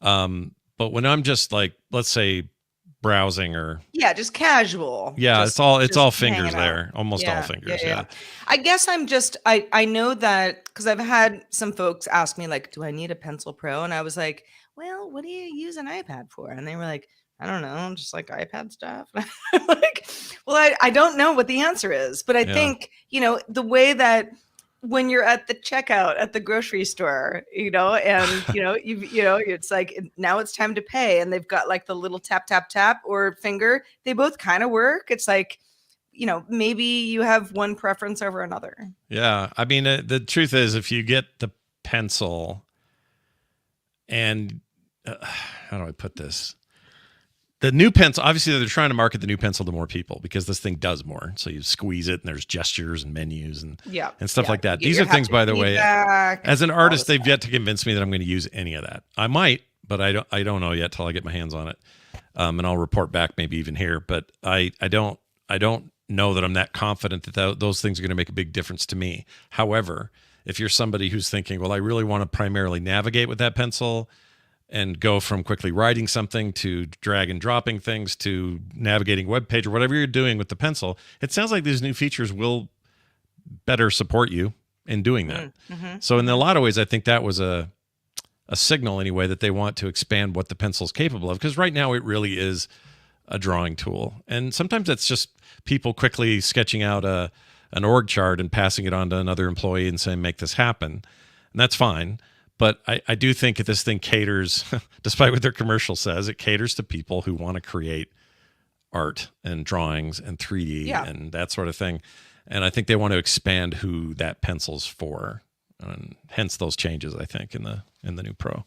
But when I'm just like, let's say, browsing or just casual, it's all fingers there, almost all fingers. Yeah. I guess I know that because I've had some folks ask me like, do I need a Pencil Pro? And I was like, well, what do you use an iPad for? And they were like, I don't know, just like iPad stuff. I'm like, well, I don't know what the answer is, but I think the way that when you're at the checkout at the grocery store, and it's like now it's time to pay, and they've got like the little tap tap tap or finger. They both kind of work. It's like, maybe you have one preference over another. Yeah, I mean, the truth is, if you get the pencil, and how do I put this? The new pencil, obviously, they're trying to market the new pencil to more people because this thing does more. So you squeeze it, and there's gestures and menus and stuff like that. These are things, by the way, as an artist, they've yet to convince me that I'm going to use any of that. I might, but I don't know yet till I get my hands on it, and I'll report back maybe even here. But I don't know that I'm that confident that those things are going to make a big difference to me. However, if you're somebody who's thinking, well, I really want to primarily navigate with that pencil and go from quickly writing something to drag and dropping things to navigating a web page or whatever you're doing with the pencil, it sounds like these new features will better support you in doing that. So in a lot of ways, I think that was a signal anyway that they want to expand what the pencil is capable of, because right now it really is a drawing tool. And sometimes it's just people quickly sketching out an org chart and passing it on to another employee and saying, make this happen. And that's fine. But I do think that this thing caters, despite what their commercial says, it caters to people who want to create art and drawings and 3D and that sort of thing. And I think they want to expand who that pencil's for, and hence those changes, I think, in the new Pro.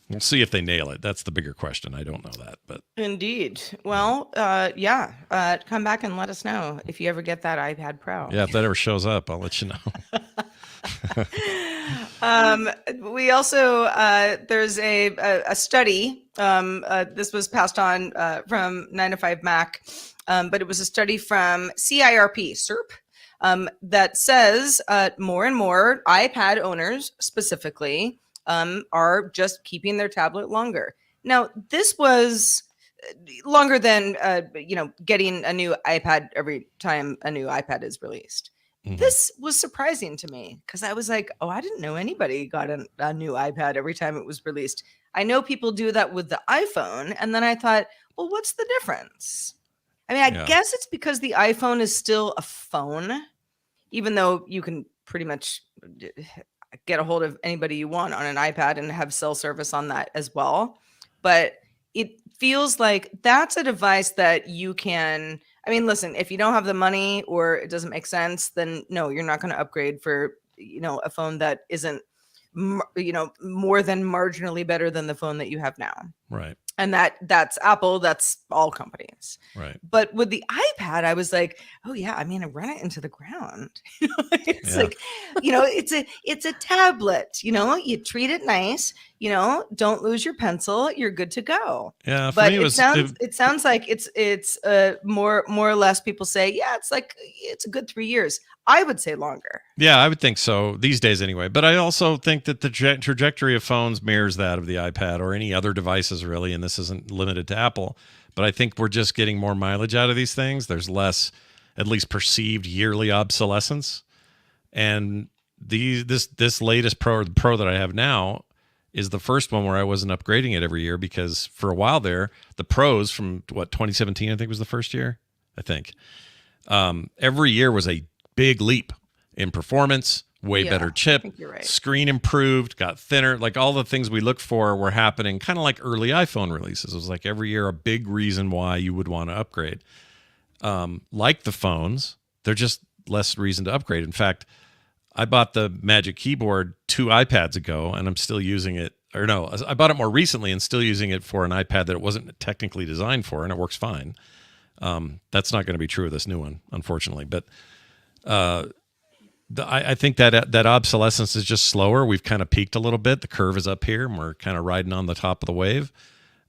We'll see if they nail it. That's the bigger question. I don't know that, but indeed. Well, come back and let us know if you ever get that iPad Pro. Yeah, if that ever shows up, I'll let you know. We also there's a study. This was passed on from 9 to 5 Mac, but it was a study from CIRP that says more and more iPad owners specifically are just keeping their tablet longer. Now, this was longer than getting a new iPad every time a new iPad is released. This was surprising to me because I was like, oh, I didn't know anybody got a new iPad every time it was released. I know people do that with the iPhone. And then I thought, well, what's the difference? I mean, I guess it's because the iPhone is still a phone, even though you can pretty much get a hold of anybody you want on an iPad and have cell service on that as well. But it feels like that's a device that you can, I mean, listen, if you don't have the money or it doesn't make sense, then no, you're not going to upgrade for, a phone that isn't, more than marginally better than the phone that you have now. Right. And that's Apple, that's all companies. Right. But with the iPad, I was like, oh yeah, I mean, I run it into the ground. It's like, it's a tablet, you treat it nice, don't lose your pencil, you're good to go. Yeah. But it sounds like it's more or less people say, yeah, it's a good 3 years. I would say longer. Yeah, I would think so these days anyway. But I also think that the trajectory of phones mirrors that of the iPad or any other devices, really. And this isn't limited to Apple. But I think we're just getting more mileage out of these things. There's less, at least perceived, yearly obsolescence. And this latest Pro, the Pro that I have now, is the first one where I wasn't upgrading it every year because for a while there, the Pros from 2017, I think was the first year, I think. Every year was a big leap in performance, way better chip, right. Screen improved, got thinner, like all the things we look for were happening kind of like early iPhone releases. It was like every year a big reason why you would want to upgrade. Like the phones, they're just less reason to upgrade. In fact, I bought the Magic Keyboard 2 iPads ago and I'm still using it. Or no, I bought it more recently and still using it for an iPad that it wasn't technically designed for, and it works fine. That's not going to be true of this new one, unfortunately. But I think that obsolescence is just slower. We've kind of peaked a little bit. The curve is up here, and we're kind of riding on the top of the wave.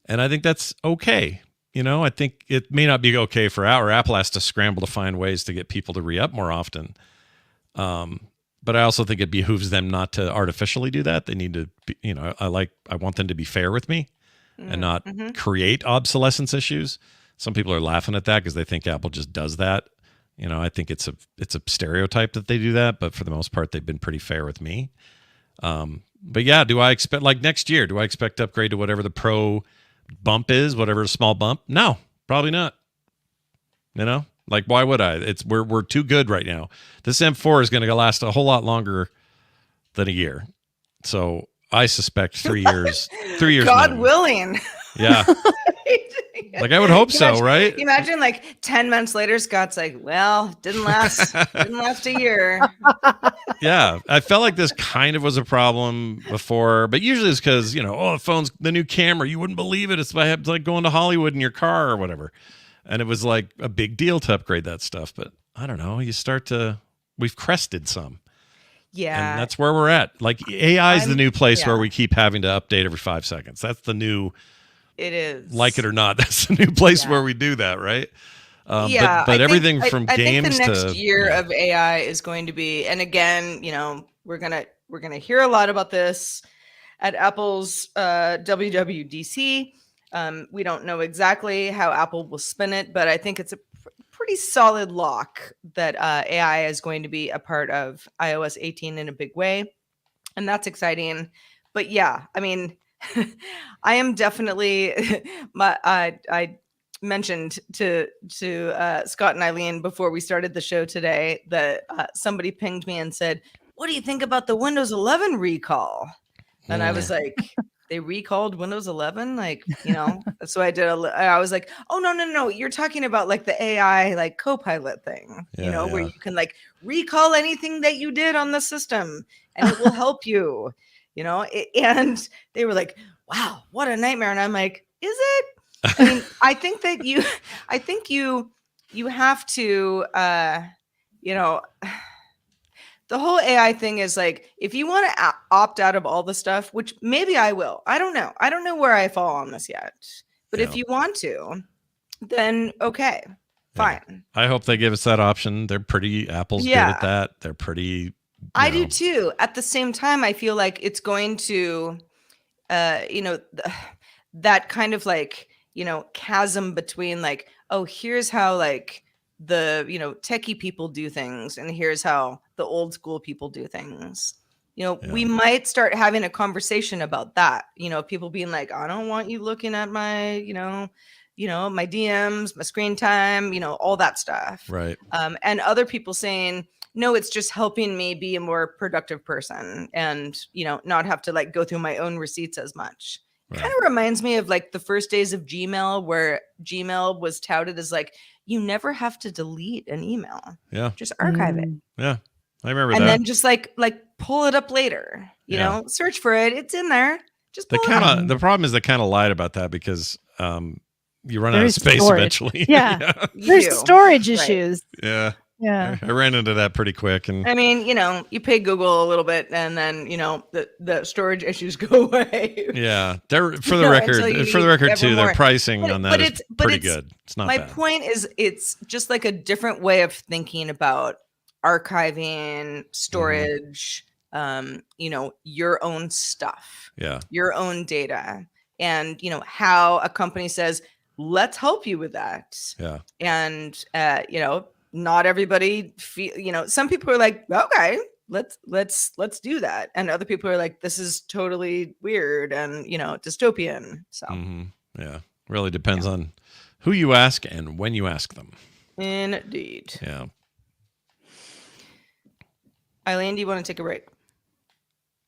And I think that's okay. I think it may not be okay for Apple has to scramble to find ways to get people to re-up more often. But I also think it behooves them not to artificially do that. They need to be, I want them to be fair with me and not create obsolescence issues. Some people are laughing at that because they think Apple just does that. I think it's a stereotype that they do that, but for the most part, they've been pretty fair with me. But yeah, do I expect next year? Do I expect to upgrade to whatever the Pro bump is, whatever small bump? No, probably not. Why would I? We're too good right now. This M4 is going to last a whole lot longer than a year, so I suspect 3 years. 3 years, God willing. Yeah. I would hope so, right? Imagine 10 months later, Scott's like, well, didn't last a year. Yeah. I felt like this kind of was a problem before, but usually it's because, the phone's the new camera. You wouldn't believe it. It's like going to Hollywood in your car or whatever. And it was like a big deal to upgrade that stuff. But I don't know. We've crested some. Yeah. And that's where we're at. AI is the new place where we keep having to update every 5 seconds. That's the new... It is. Like it or not, that's the new place where we do that, right? But everything from games to... I think the next year of AI is going to be... And again, we're gonna hear a lot about this at Apple's WWDC. We don't know exactly how Apple will spin it, but I think it's a pretty solid lock that AI is going to be a part of iOS 18 in a big way. And that's exciting. But yeah, I mean... I am definitely I mentioned to Scott and Eileen before we started the show today that somebody pinged me and said, what do you think about the Windows 11 recall? And I was like, they recalled Windows 11? So I was like, oh, no. You're talking about the AI Copilot thing, where you can recall anything that you did on the system and it will help you. And they were like, wow, what a nightmare. And I'm like, is it? I mean, I think you have to, the whole AI thing is if you want to opt out of all the stuff, which maybe I will, I don't know where I fall on this yet, but if you want to, then okay, fine. Yeah. I hope they give us that option. Apple's good at that. They're pretty... I do too. At the same time, I feel like it's going to, that kind of chasm between oh, here's how the techie people do things, and here's how the old school people do things. We might start having a conversation about that. People being like, I don't want you looking at my my DMs, my screen time, all that stuff, right? And other people saying, no, it's just helping me be a more productive person, and not have to like go through my own receipts as much. Right. Kind of reminds me of like the first days of Gmail, where Gmail was touted as like, you never have to delete an email. Yeah. Just archive it. Yeah. I remember and that. And then just like pull it up later, search for it. It's in there. Just pull it up. The problem is they kind of lied about that because you run out of space eventually. Yeah. There's storage issues. Yeah. Yeah. I ran into that pretty quick. And I mean, you pay Google a little bit, and then, the storage issues go away. Yeah. For the record too, their pricing on that is pretty good. It's not bad. My point is, it's just like a different way of thinking about archiving, storage, your own stuff, your own data, and, how a company says, let's help you with that. Yeah. And, not everybody feel, some people are like, okay, let's do that. And other people are like, this is totally weird and, dystopian. So yeah, really depends on who you ask and when you ask them. Indeed. Yeah. Eileen, do you want to take a break?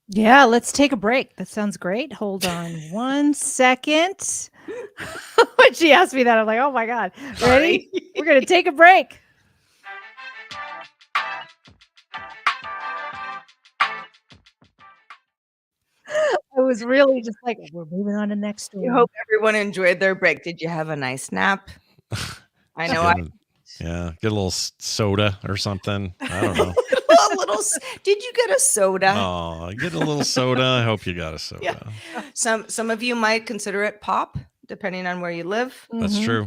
Yeah, let's take a break. That sounds great. Hold on 1 second. When she asked me that, I'm like, oh my God. Ready? We're going to take a break. I was really just like, we're moving on to next story. I hope everyone enjoyed their break. Did you have a nice nap? I know. Get a little soda or something. I don't know. Did you get a soda? Oh, get a little soda. I hope you got a soda. Yeah. Some of you might consider it pop, depending on where you live. That's true.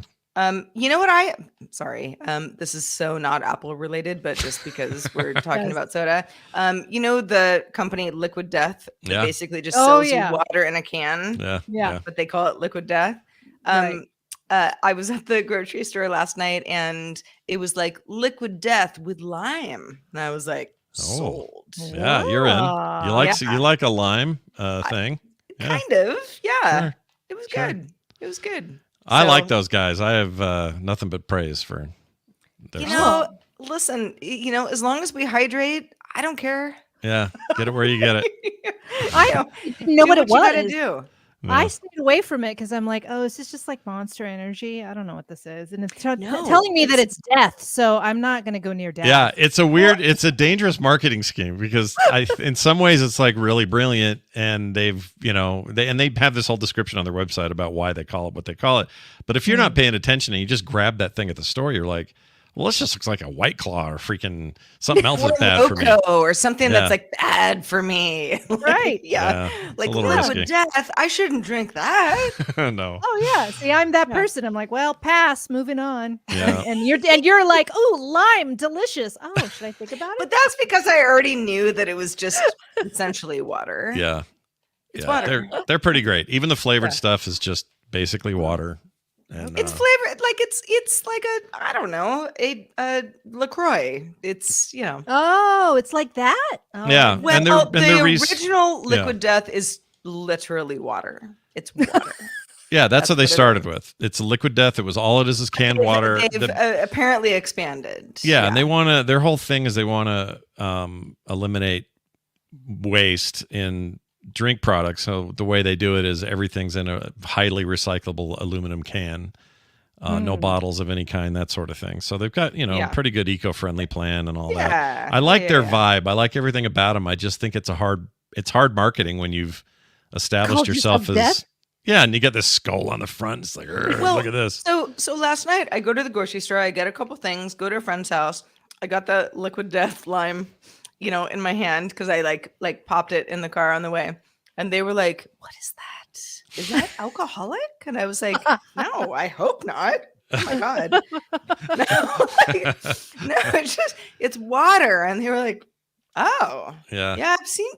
You know what? This is so not Apple related, but just because we're talking about soda, the company Liquid Death basically just sells you water in a can. Yeah. But they call it Liquid Death. I was at the grocery store last night, and it was like Liquid Death with lime, and I was like, sold. Yeah, you're in. You like a lime thing? Kind of. Yeah. Sure. It was good. It was good. I like those guys. I have nothing but praise for their stuff. Listen, as long as we hydrate, I don't care. Yeah, get it where you get it. I didn't know what it was. You gotta do. No. I stayed away from it because I'm like, oh, is this just like Monster Energy? I don't know what this is. And it's telling me that it's death. So I'm not going to go near death. Yeah, it's a dangerous marketing scheme because in some ways it's like really brilliant. And they have this whole description on their website about why they call it what they call it. But if you're not paying attention and you just grab that thing at the store, you're like, well, this just looks like a White Claw or freaking something else that's bad for me. Or something that's like bad for me. Right. Yeah. Like Liquid Death. I shouldn't drink that. No. Oh yeah. See, I'm that person. I'm like, well, pass, moving on. Yeah. and you're like, oh, lime, delicious. Oh, should I think about it? But that's because I already knew that it was just essentially water. Yeah. It's water. They're pretty great. Even the flavored stuff is just basically water. And, it's flavored like it's like a LaCroix. It's Oh, it's like that. Oh. Yeah. Well, the original Liquid Death is literally water. It's water. Yeah, that's what they started with. It's Liquid Death. It was all it is canned water. They've apparently expanded. Yeah, and they want to. Their whole thing is they want to eliminate waste in drink products. So the way they do it is everything's in a highly recyclable aluminum can, no bottles of any kind, that sort of thing. So they've got pretty good eco-friendly plan and all that. I like their vibe. I like everything about them. I just think it's hard marketing when you've established yourself as and you got this skull on the front. It's like, look at this. So last night I go to the grocery store. I get a couple things. Go to a friend's house. I got the Liquid Death lime, in my hand because I like popped it in the car on the way, and they were like, "What is that? Is that alcoholic?" And I was like, "No, I hope not." Oh my God. No, it's water. And they were like, "Oh, yeah,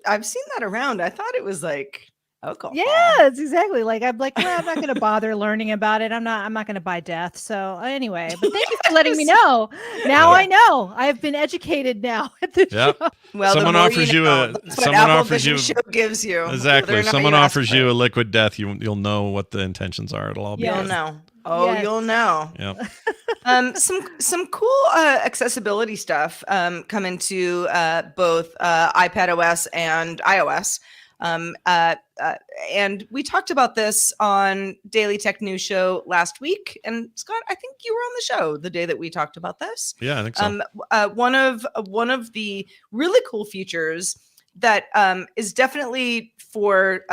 I've seen that around. I thought it was like Oh, cool. Yeah, it's exactly like I'm like, well, I'm not going to bother learning about it. I'm not going to buy death. So anyway, but thank you for letting me know. Now I know. I've been educated now at this show. Well, someone offers you a someone offers you show gives you exactly. If someone offers you a liquid death, you'll know what the intentions are. It'll all be you'll know. Oh, you'll know. Yeah. Some cool accessibility stuff coming to both iPad OS and iOS. And we talked about this on Daily Tech News Show last week. And Scott, I think you were on the show the day that we talked about this. Yeah, I think so. One of the really cool features that is definitely for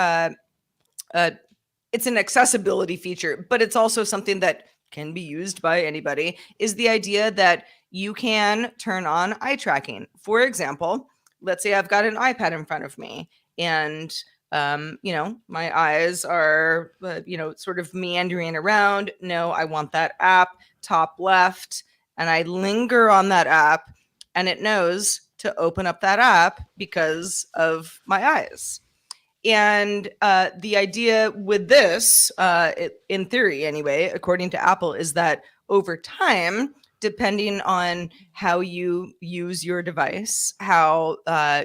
it's an accessibility feature, but it's also something that can be used by anybody, is the idea that you can turn on eye tracking. For example, let's say I've got an iPad in front of me and my eyes are sort of meandering around. No, I want that app top left, and I linger on that app and it knows to open up that app because of my eyes. And the idea with this, in theory anyway, according to Apple, is that over time, depending on how you use your device, how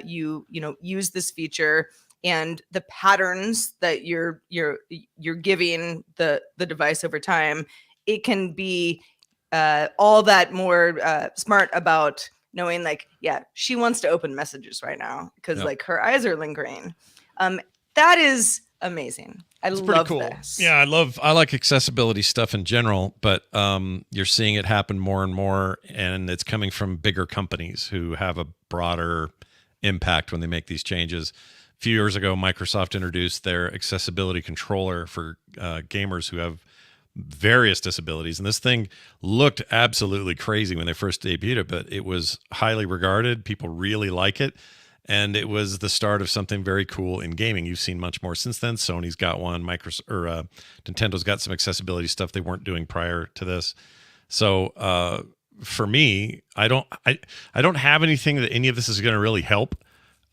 you use this feature, and the patterns that you're giving the device over time, it can be all that more smart about knowing, like, yeah, she wants to open messages right now because like her eyes are lingering. That is amazing. It's love cool. This. Yeah, I like accessibility stuff in general, but you're seeing it happen more and more, and it's coming from bigger companies who have a broader impact when they make these changes. A few years ago, Microsoft introduced their accessibility controller for gamers who have various disabilities, and this thing looked absolutely crazy when they first debuted it, but it was highly regarded. People really like it. And it was the start of something very cool in gaming. You've seen much more since then. Sony's got one. Nintendo's got some accessibility stuff they weren't doing prior to this. So for me, I don't have anything that any of this is going to really help.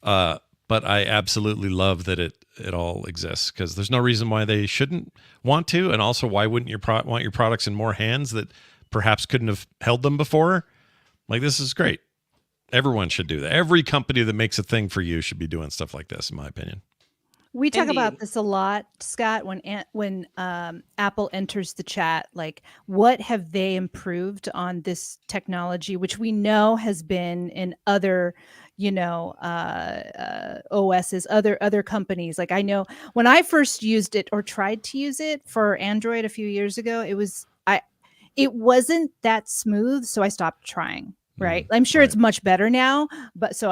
But I absolutely love that it all exists, because there's no reason why they shouldn't want to. And also, why wouldn't you want your products in more hands that perhaps couldn't have held them before? Like, this is great. Everyone should do that. Every company that makes a thing for you should be doing stuff like this, in my opinion. We talk about this a lot, Scott, when Apple enters the chat, like, what have they improved on this technology, which we know has been in other, OSs, other companies. Like, I know when I first used it or tried to use it for Android a few years ago, it wasn't that smooth, so I stopped trying. Right. I'm sure it's much better now, but so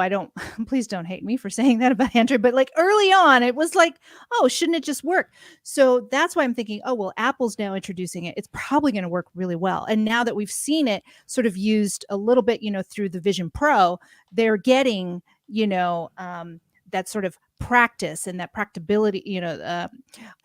please don't hate me for saying that about Android, but like early on, it was like, oh, shouldn't it just work? So that's why I'm thinking, oh, well, Apple's now introducing it. It's probably going to work really well. And now that we've seen it sort of used a little bit, through the Vision Pro, they're getting, that sort of practice and that practicability,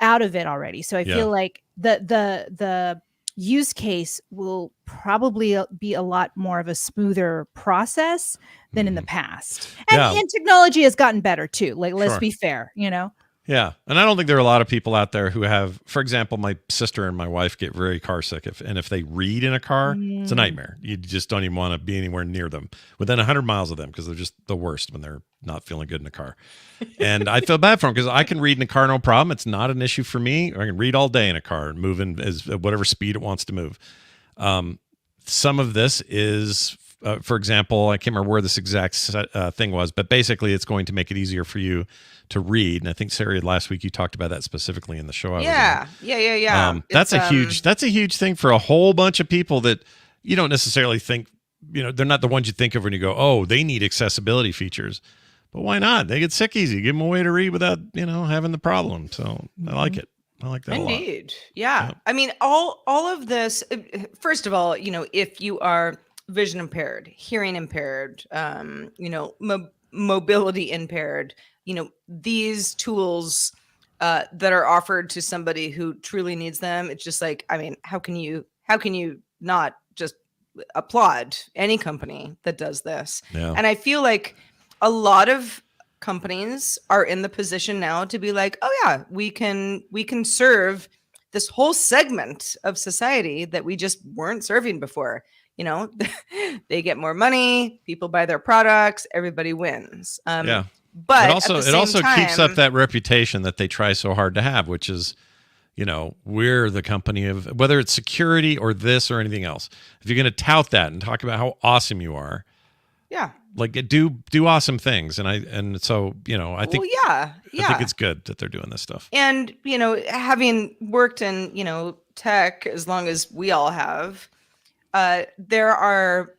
out of it already. So I feel like the use case will probably be a lot more of a smoother process than in the past. And technology has gotten better too. Like, let's be fair, Yeah. And I don't think there are a lot of people out there who have, for example, my sister and my wife get very car sick. If they read in a car, it's a nightmare. You just don't even want to be anywhere near them, within 100 miles of them, because they're just the worst when they're not feeling good in a car. And I feel bad for them, because I can read in a car, no problem. It's not an issue for me. I can read all day in a car, moving at whatever speed it wants to move. Some of this is, for example, I can't remember where this exact thing was, but basically it's going to make it easier for you to read. And I think, Sarah, last week you talked about that specifically in the show. Yeah. That's a huge thing for a whole bunch of people that you don't necessarily think, they're not the ones you think of when you go, oh, they need accessibility features. But why not? They get sick easy. Give them a way to read without, having the problem. So I like it. I like that a lot. Indeed. Yeah. I mean, all of this, first of all, if you are vision impaired, hearing impaired, mobility impaired, these tools that are offered to somebody who truly needs them, it's just like, I mean, how can you not just applaud any company that does this? Yeah. And I feel like a lot of companies are in the position now to be like, oh yeah, we can serve this whole segment of society that we just weren't serving before. You know, they get more money, people buy their products, everybody wins. Yeah. But it also keeps up that reputation that they try so hard to have, which is, you know, we're the company of, whether it's security or this or anything else. If you're going to tout that and talk about how awesome you are, yeah, like do awesome things. And so, you know, I think, I think it's good that they're doing this stuff. And, you know, having worked in, you know, tech as long as we all have, there are,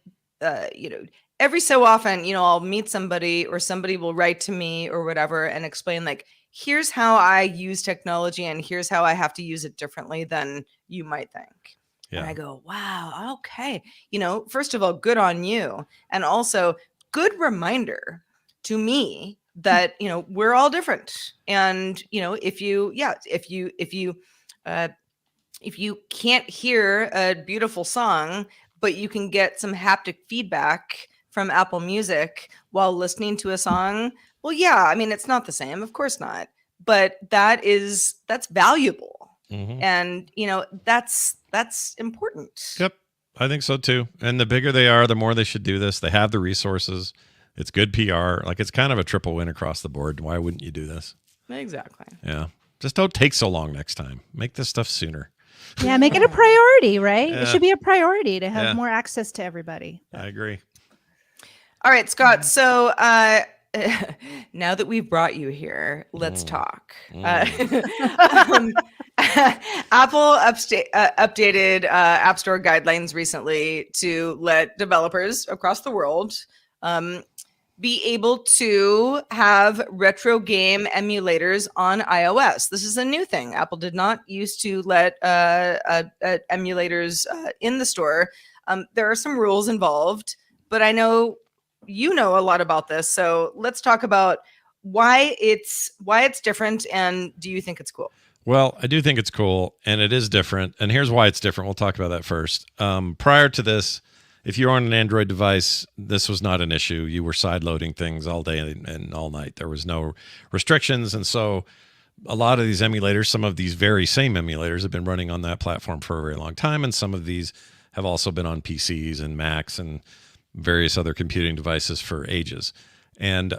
you know, every so often, you know, I'll meet somebody or somebody will write to me or whatever and explain like, here's how I use technology and here's how I have to use it differently than you might think. Yeah. And I go, wow, okay. You know, first of all, good on you. And also good reminder to me that, you know, we're all different. And, you know, if you can't hear a beautiful song, but you can get some haptic feedback from Apple Music while listening to a song, well, yeah, I mean, it's not the same, of course not, but that's valuable. Mm-hmm. And, you know, that's important. Yep. I think so too. And the bigger they are, the more they should do this. They have the resources. It's good PR. Like, it's kind of a triple win across the board. Why wouldn't you do this? Exactly. Yeah. Just don't take so long next time. Make this stuff sooner. Yeah, make it a priority, right? Yeah. It should be a priority to have more access to everybody. I agree. All right, Scott. So now that we've brought you here, let's talk. Apple updated App Store guidelines recently to let developers across the world be able to have retro game emulators on iOS. This is a new thing. Apple did not used to let emulators in the store. There are some rules involved, but I know you know a lot about this. So let's talk about why it's different, and do you think it's cool? Well, I do think it's cool, and it is different. And here's why it's different. We'll talk about that first. Prior to this, if you're on an Android device, this was not an issue. You were sideloading things all day and all night. There was no restrictions. And so a lot of these emulators, some of these very same emulators have been running on that platform for a very long time. And some of these have also been on PCs and Macs and various other computing devices for ages. And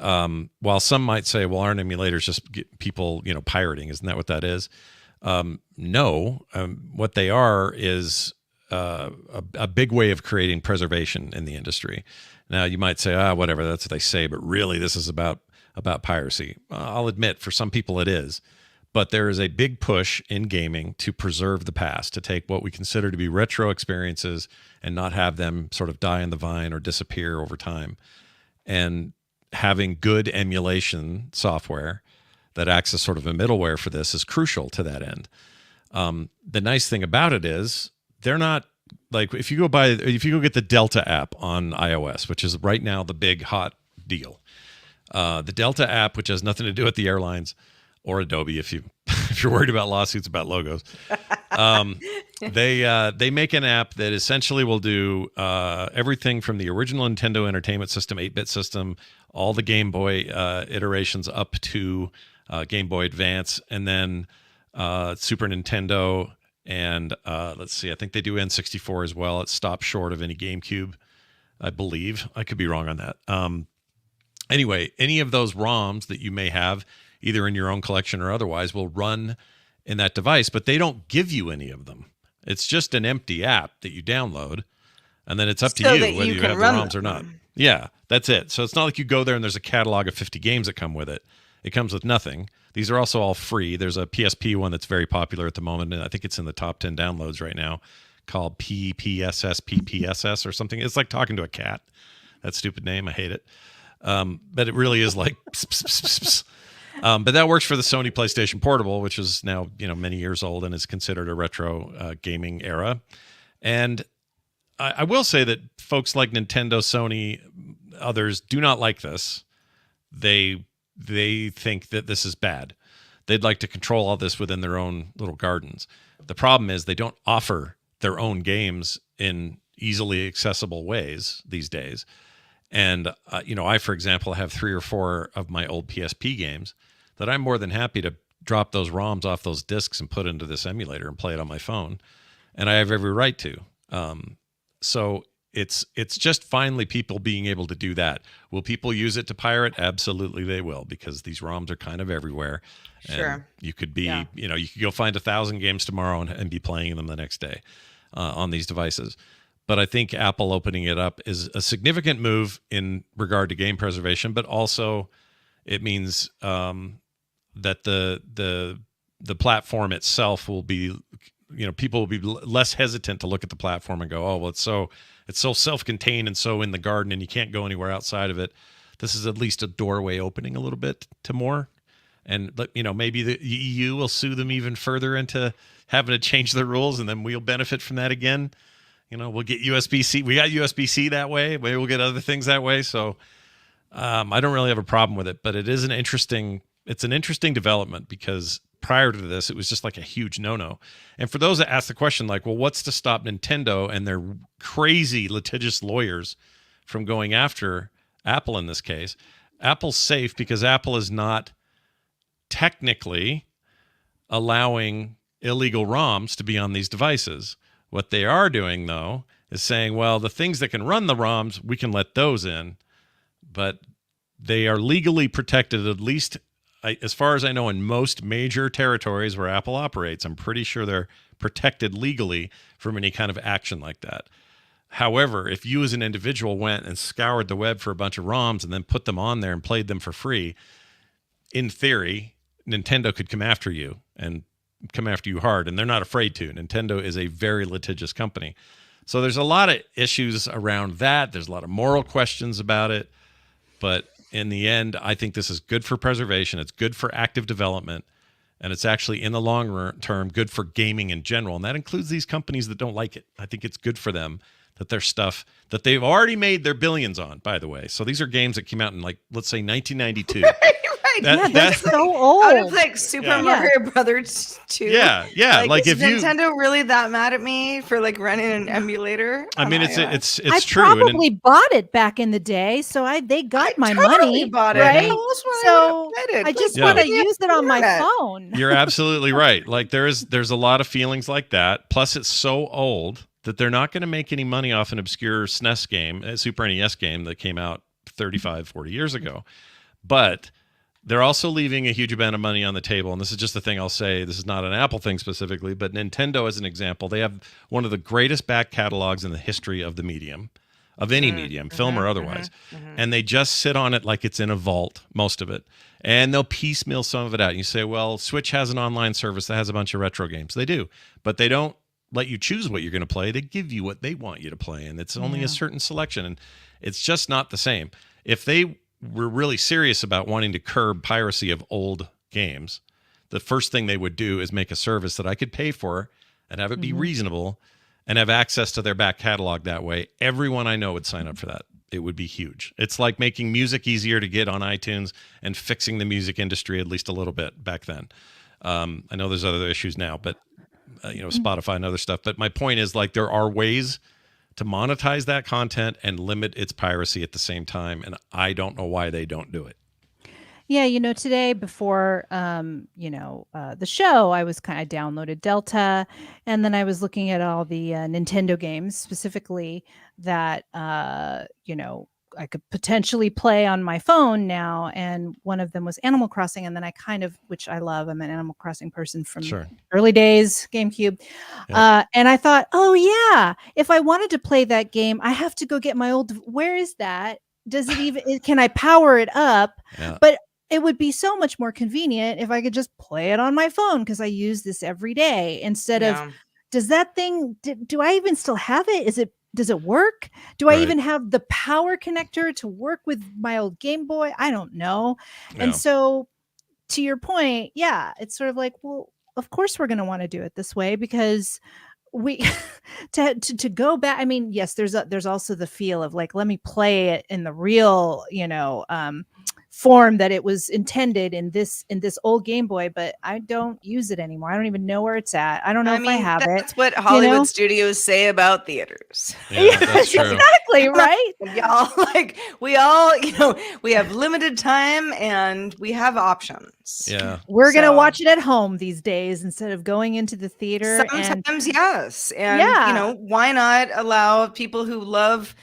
while some might say, well, aren't emulators just people, you know, pirating? Isn't that what that is? No. What they are is a big way of creating preservation in the industry. Now, you might say, whatever, that's what they say, but really this is about piracy. I'll admit, for some people it is. But there is a big push in gaming to preserve the past, to take what we consider to be retro experiences and not have them sort of die in the vine or disappear over time. And having good emulation software that acts as sort of a middleware for this is crucial to that end. The nice thing about it is they're not like, if you go get the Delta app on iOS, which is right now the big hot deal. The Delta app, which has nothing to do with the airlines or Adobe, if you're worried about lawsuits about logos, they make an app that essentially will do everything from the original Nintendo Entertainment System 8-bit system, all the Game Boy iterations up to Game Boy Advance, and then Super Nintendo, and let's see, I think they do N64 as well. It stops short of any GameCube, I believe. I could be wrong on that. Anyway, any of those ROMs that you may have, either in your own collection or otherwise, will run in that device, but they don't give you any of them. It's just an empty app that you download, and then it's up to you whether you have the ROMs or not. Yeah, that's it. So it's not like you go there and there's a catalog of 50 games that come with it. It comes with nothing. These are also all free. There's a PSP one that's very popular at the moment, and I think it's in the top 10 downloads right now, called PPSS or something. It's like talking to a cat. That stupid name. I hate it. But it really is like pss, pss, pss, pss. But that works for the Sony PlayStation Portable, which is now, you know, many years old and is considered a retro gaming era. And I will say that folks like Nintendo, Sony, others do not like this. They think that this is bad. They'd like to control all this within their own little gardens. The problem is they don't offer their own games in easily accessible ways these days. And I, for example, have 3 or 4 of my old PSP games that I'm more than happy to drop those ROMs off those discs and put into this emulator and play it on my phone, and I have every right to. So it's just finally people being able to do that. Will people use it to pirate? Absolutely, they will, because these ROMs are kind of everywhere. Sure. And you could be, you could go find 1,000 games tomorrow and be playing them the next day on these devices. But I think Apple opening it up is a significant move in regard to game preservation, but also it means that the platform itself will be, people will be less hesitant to look at the platform and go, oh, well, it's so self-contained and so in the garden and you can't go anywhere outside of it. This is at least a doorway opening a little bit to more. And maybe the EU will sue them even further into having to change the rules, and then we'll benefit from that again. We'll get USB-C. We got USB-C that way. Maybe we'll get other things that way. So I don't really have a problem with it, but it's an interesting development, because prior to this, it was just like a huge no-no. And for those that ask the question, like, well, what's to stop Nintendo and their crazy litigious lawyers from going after Apple in this case? Apple's safe because Apple is not technically allowing illegal ROMs to be on these devices. What they are doing, though, is saying, well, the things that can run the ROMs, we can let those in, but they are legally protected, at least as far as I know, in most major territories where Apple operates. I'm pretty sure they're protected legally from any kind of action like that. However, if you as an individual went and scoured the web for a bunch of ROMs and then put them on there and played them for free, in theory, Nintendo could come after you and come after you hard, and they're not afraid to. Nintendo is a very litigious company. So there's a lot of issues around that. There's a lot of moral questions about it. But in the end, I think this is good for preservation. It's good for active development. And it's actually, in the long term, good for gaming in general. And that includes these companies that don't like it. I think it's good for them that their stuff that they've already made their billions on, by the way. So these are games that came out in, like, let's say 1992. That's so old. Out of like Super Mario Brothers 2. Yeah. Like is Nintendo really that mad at me for like running an emulator? I mean, it's true. I probably bought it back in the day, so they got my money. Bought it. Right? So I just want to use it on my phone. You're absolutely right. Like there's a lot of feelings like that. Plus, it's so old that they're not going to make any money off an obscure SNES game, a Super NES game that came out 35, 40 years ago. But they're also leaving a huge amount of money on the table. And this is just the thing I'll say. This is not an Apple thing specifically, but Nintendo, as an example, they have one of the greatest back catalogs in the history of the medium, of any medium, film or otherwise. And they just sit on it like it's in a vault, most of it. And they'll piecemeal some of it out. And you say, well, Switch has an online service that has a bunch of retro games. They do. But they don't let you choose what you're going to play. They give you what they want you to play. And it's only a certain selection. And it's just not the same. If they were really serious about wanting to curb piracy of old games, the first thing they would do is make a service that I could pay for and have it be reasonable and have access to their back catalog that way. Everyone I know would sign up for that. It would be huge. It's like making music easier to get on iTunes and fixing the music industry at least a little bit back then. I know there's other issues now, but Spotify and other stuff. But my point is, like, there are ways to monetize that content and limit its piracy at the same time. And I don't know why they don't do it. Yeah, today before, the show, I downloaded Delta, and then I was looking at all the Nintendo games specifically that, I could potentially play on my phone now. And one of them was Animal Crossing. And then which I love, I'm an Animal Crossing person from early days, GameCube. And I thought, oh yeah, if I wanted to play that game, I have to go get my where is that? Does it even, can I power it up? Yeah. But it would be so much more convenient if I could just play it on my phone, because I use this every day instead of, does that thing, do I even still have it? Does it work? Do I even have the power connector to work with my old Game Boy? I don't know. Yeah. And so to your point, it's sort of like, well, of course we're going to want to do it this way, because we to go back. I mean, yes, there's also the feel of like, let me play it in the real, form that it was intended in this old Game Boy, but I don't use it anymore. I don't even know where it's at. I don't know if I have it. That's what Hollywood studios say about theaters. Yeah, that's true. Exactly, right? Y'all, like, we all, we have limited time and we have options. Yeah. We're going to watch it at home these days instead of going into the theater. Sometimes, yes. And, why not allow people who love,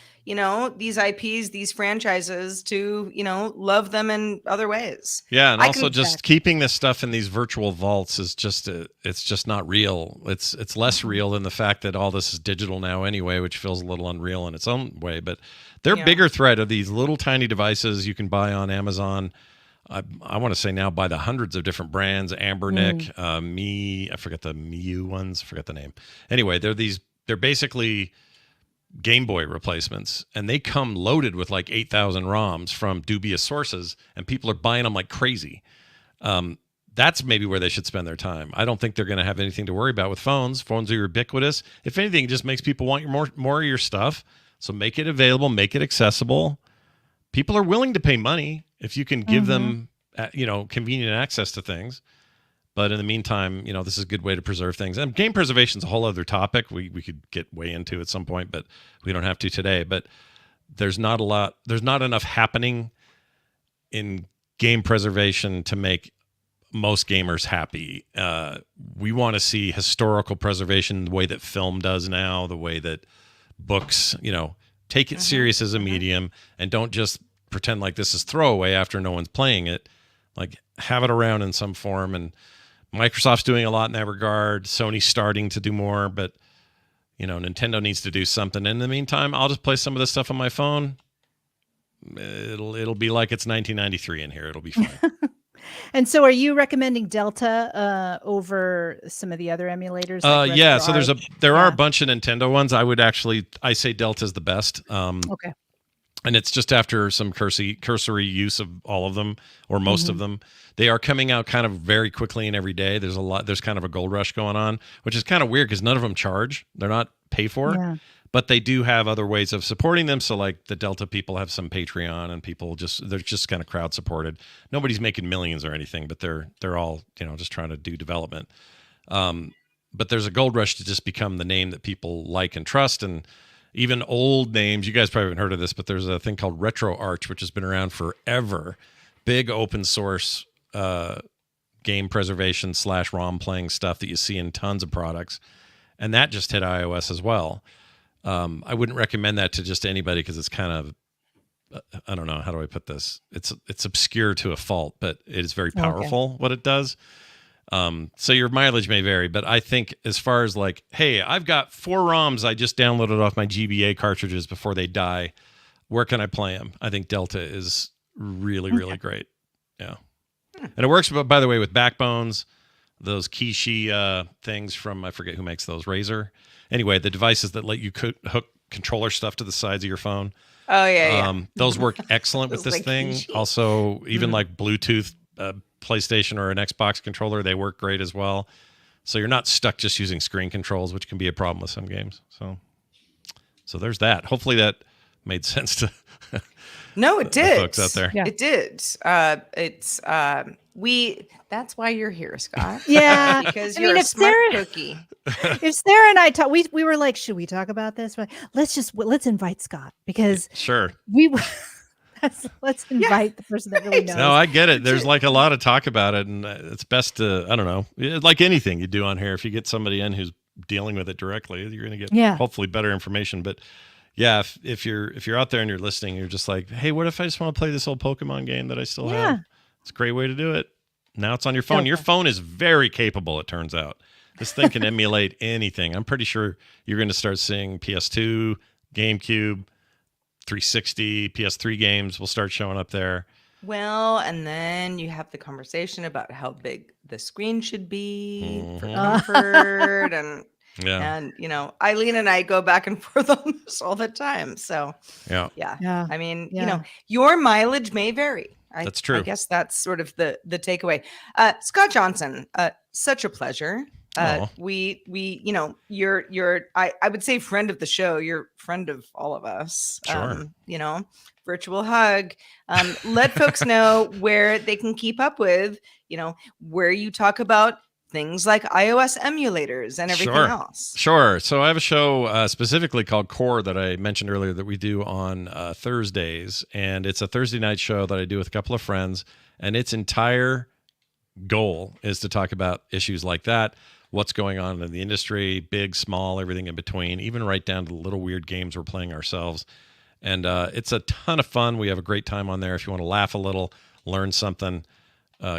these IPs, these franchises to, love them in other ways. Yeah. And also just keeping this stuff in these virtual vaults is just, it's just not real. It's less real than the fact that all this is digital now anyway, which feels a little unreal in its own way. But their bigger threat are these little tiny devices you can buy on Amazon. I want to say now by the hundreds of different brands, Ambernick, I forget the Miu ones, forget the name. Anyway, they're basically Game Boy replacements, and they come loaded with like 8,000 ROMs from dubious sources, and people are buying them like crazy. That's maybe where they should spend their time. I don't think they're going to have anything to worry about with phones. Phones are ubiquitous. If anything, it just makes people want more of your stuff. So make it available, make it accessible. People are willing to pay money if you can give them, convenient access to things. But in the meantime, this is a good way to preserve things. And game preservation is a whole other topic we could get way into at some point, but we don't have to today. But there's not enough happening in game preservation to make most gamers happy. We want to see historical preservation the way that film does now, the way that books, take it serious as a medium and don't just pretend like this is throwaway after no one's playing it. Like, have it around in some form. And Microsoft's doing a lot in that regard. Sony's starting to do more, but Nintendo needs to do something. In the meantime, I'll just play some of this stuff on my phone. It'll be like it's 1993 in here. It'll be fine. And so are you recommending Delta over some of the other emulators? Like yeah, so there are a bunch of Nintendo ones. I say Delta's the best. Okay. And it's just after some cursory use of all of them or most of them. They are coming out kind of very quickly and every day. There's kind of a gold rush going on, which is kind of weird because none of them charge. They're not pay for, but they do have other ways of supporting them. So like the Delta people have some Patreon and they're just kind of crowd supported. Nobody's making millions or anything, but they're all, just trying to do development. But there's a gold rush to just become the name that people like and trust. And even old names, you guys probably haven't heard of this, but there's a thing called RetroArch, which has been around forever. Big open source game preservation / ROM playing stuff that you see in tons of products. And that just hit iOS as well. I wouldn't recommend that to just anybody because it's kind of, I don't know, how do I put this? It's obscure to a fault, but it is very powerful what it does. So your mileage may vary, but I think as far as like, hey, I've got 4 ROMs I just downloaded off my GBA cartridges before they die. Where can I play them? I think Delta is really, really great. Yeah. And it works, by the way, with Backbones, those Kishi things from, I forget who makes those, Razer. Anyway, the devices that let you hook controller stuff to the sides of your phone. Oh, yeah. Those work excellent with this thing. Kishi. Also, even like Bluetooth PlayStation or an Xbox controller, they work great as well. So you're not stuck just using screen controls, which can be a problem with some games. So there's that. Hopefully that made sense to no, it did. Folks out there. Yeah. It did. That's why you're here, Scott. Yeah. Because you're a smart cookie. If Sarah and I talk, we were like, should we talk about this? We're like, let's invite Scott because sure. Let's invite the person that really knows. No, I get it. There's like a lot of talk about it, and it's best to, I don't know, like anything you do on here, if you get somebody in who's dealing with it directly, you're going to get hopefully better information. But yeah, if you're out there and you're listening, you're just like, hey, what if I just want to play this old Pokemon game that I still have? It's a great way to do it. Now it's on your phone. Okay. Your phone is very capable, it turns out. This thing can emulate anything. I'm pretty sure you're going to start seeing PS2, GameCube, 360, PS3 games will start showing up there. Well, and then you have the conversation about how big the screen should be for comfort and Eileen and I go back and forth on this all the time. So yeah. I mean, your mileage may vary. That's true. I guess that's sort of the takeaway. Scott Johnson, such a pleasure. We you're I would say friend of the show. You're friend of all of us. Sure. Virtual hug. Let folks know where they can keep up with, where you talk about things like iOS emulators and everything else. Sure. So I have a show specifically called Core that I mentioned earlier that we do on Thursdays. And it's a Thursday night show that I do with a couple of friends. And its entire goal is to talk about issues like that, what's going on in the industry, big, small, everything in between, even right down to the little weird games we're playing ourselves. And it's a ton of fun. We have a great time on there. If you want to laugh a little, learn something,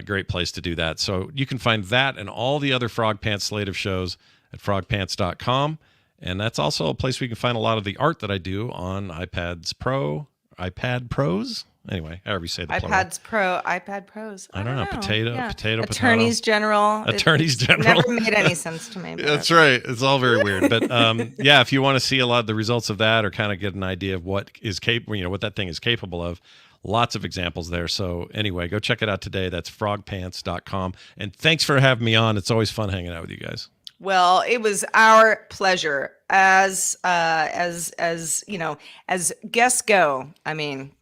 great place to do that. So you can find that and all the other Frog Pants slate of shows at frogpants.com. And that's also a place where you can find a lot of the art that I do on iPad Pros. Anyway, however you say the iPad Pros. I don't know. Potato. Attorneys General. Attorneys General. Never made any sense to me. That's right. It's all very weird. But yeah, if you want to see a lot of the results of that or kind of get an idea of what is capable, what that thing is capable of, lots of examples there. So anyway, go check it out today. That's frogpants.com. And thanks for having me on. It's always fun hanging out with you guys. Well, it was our pleasure as guests go. I mean,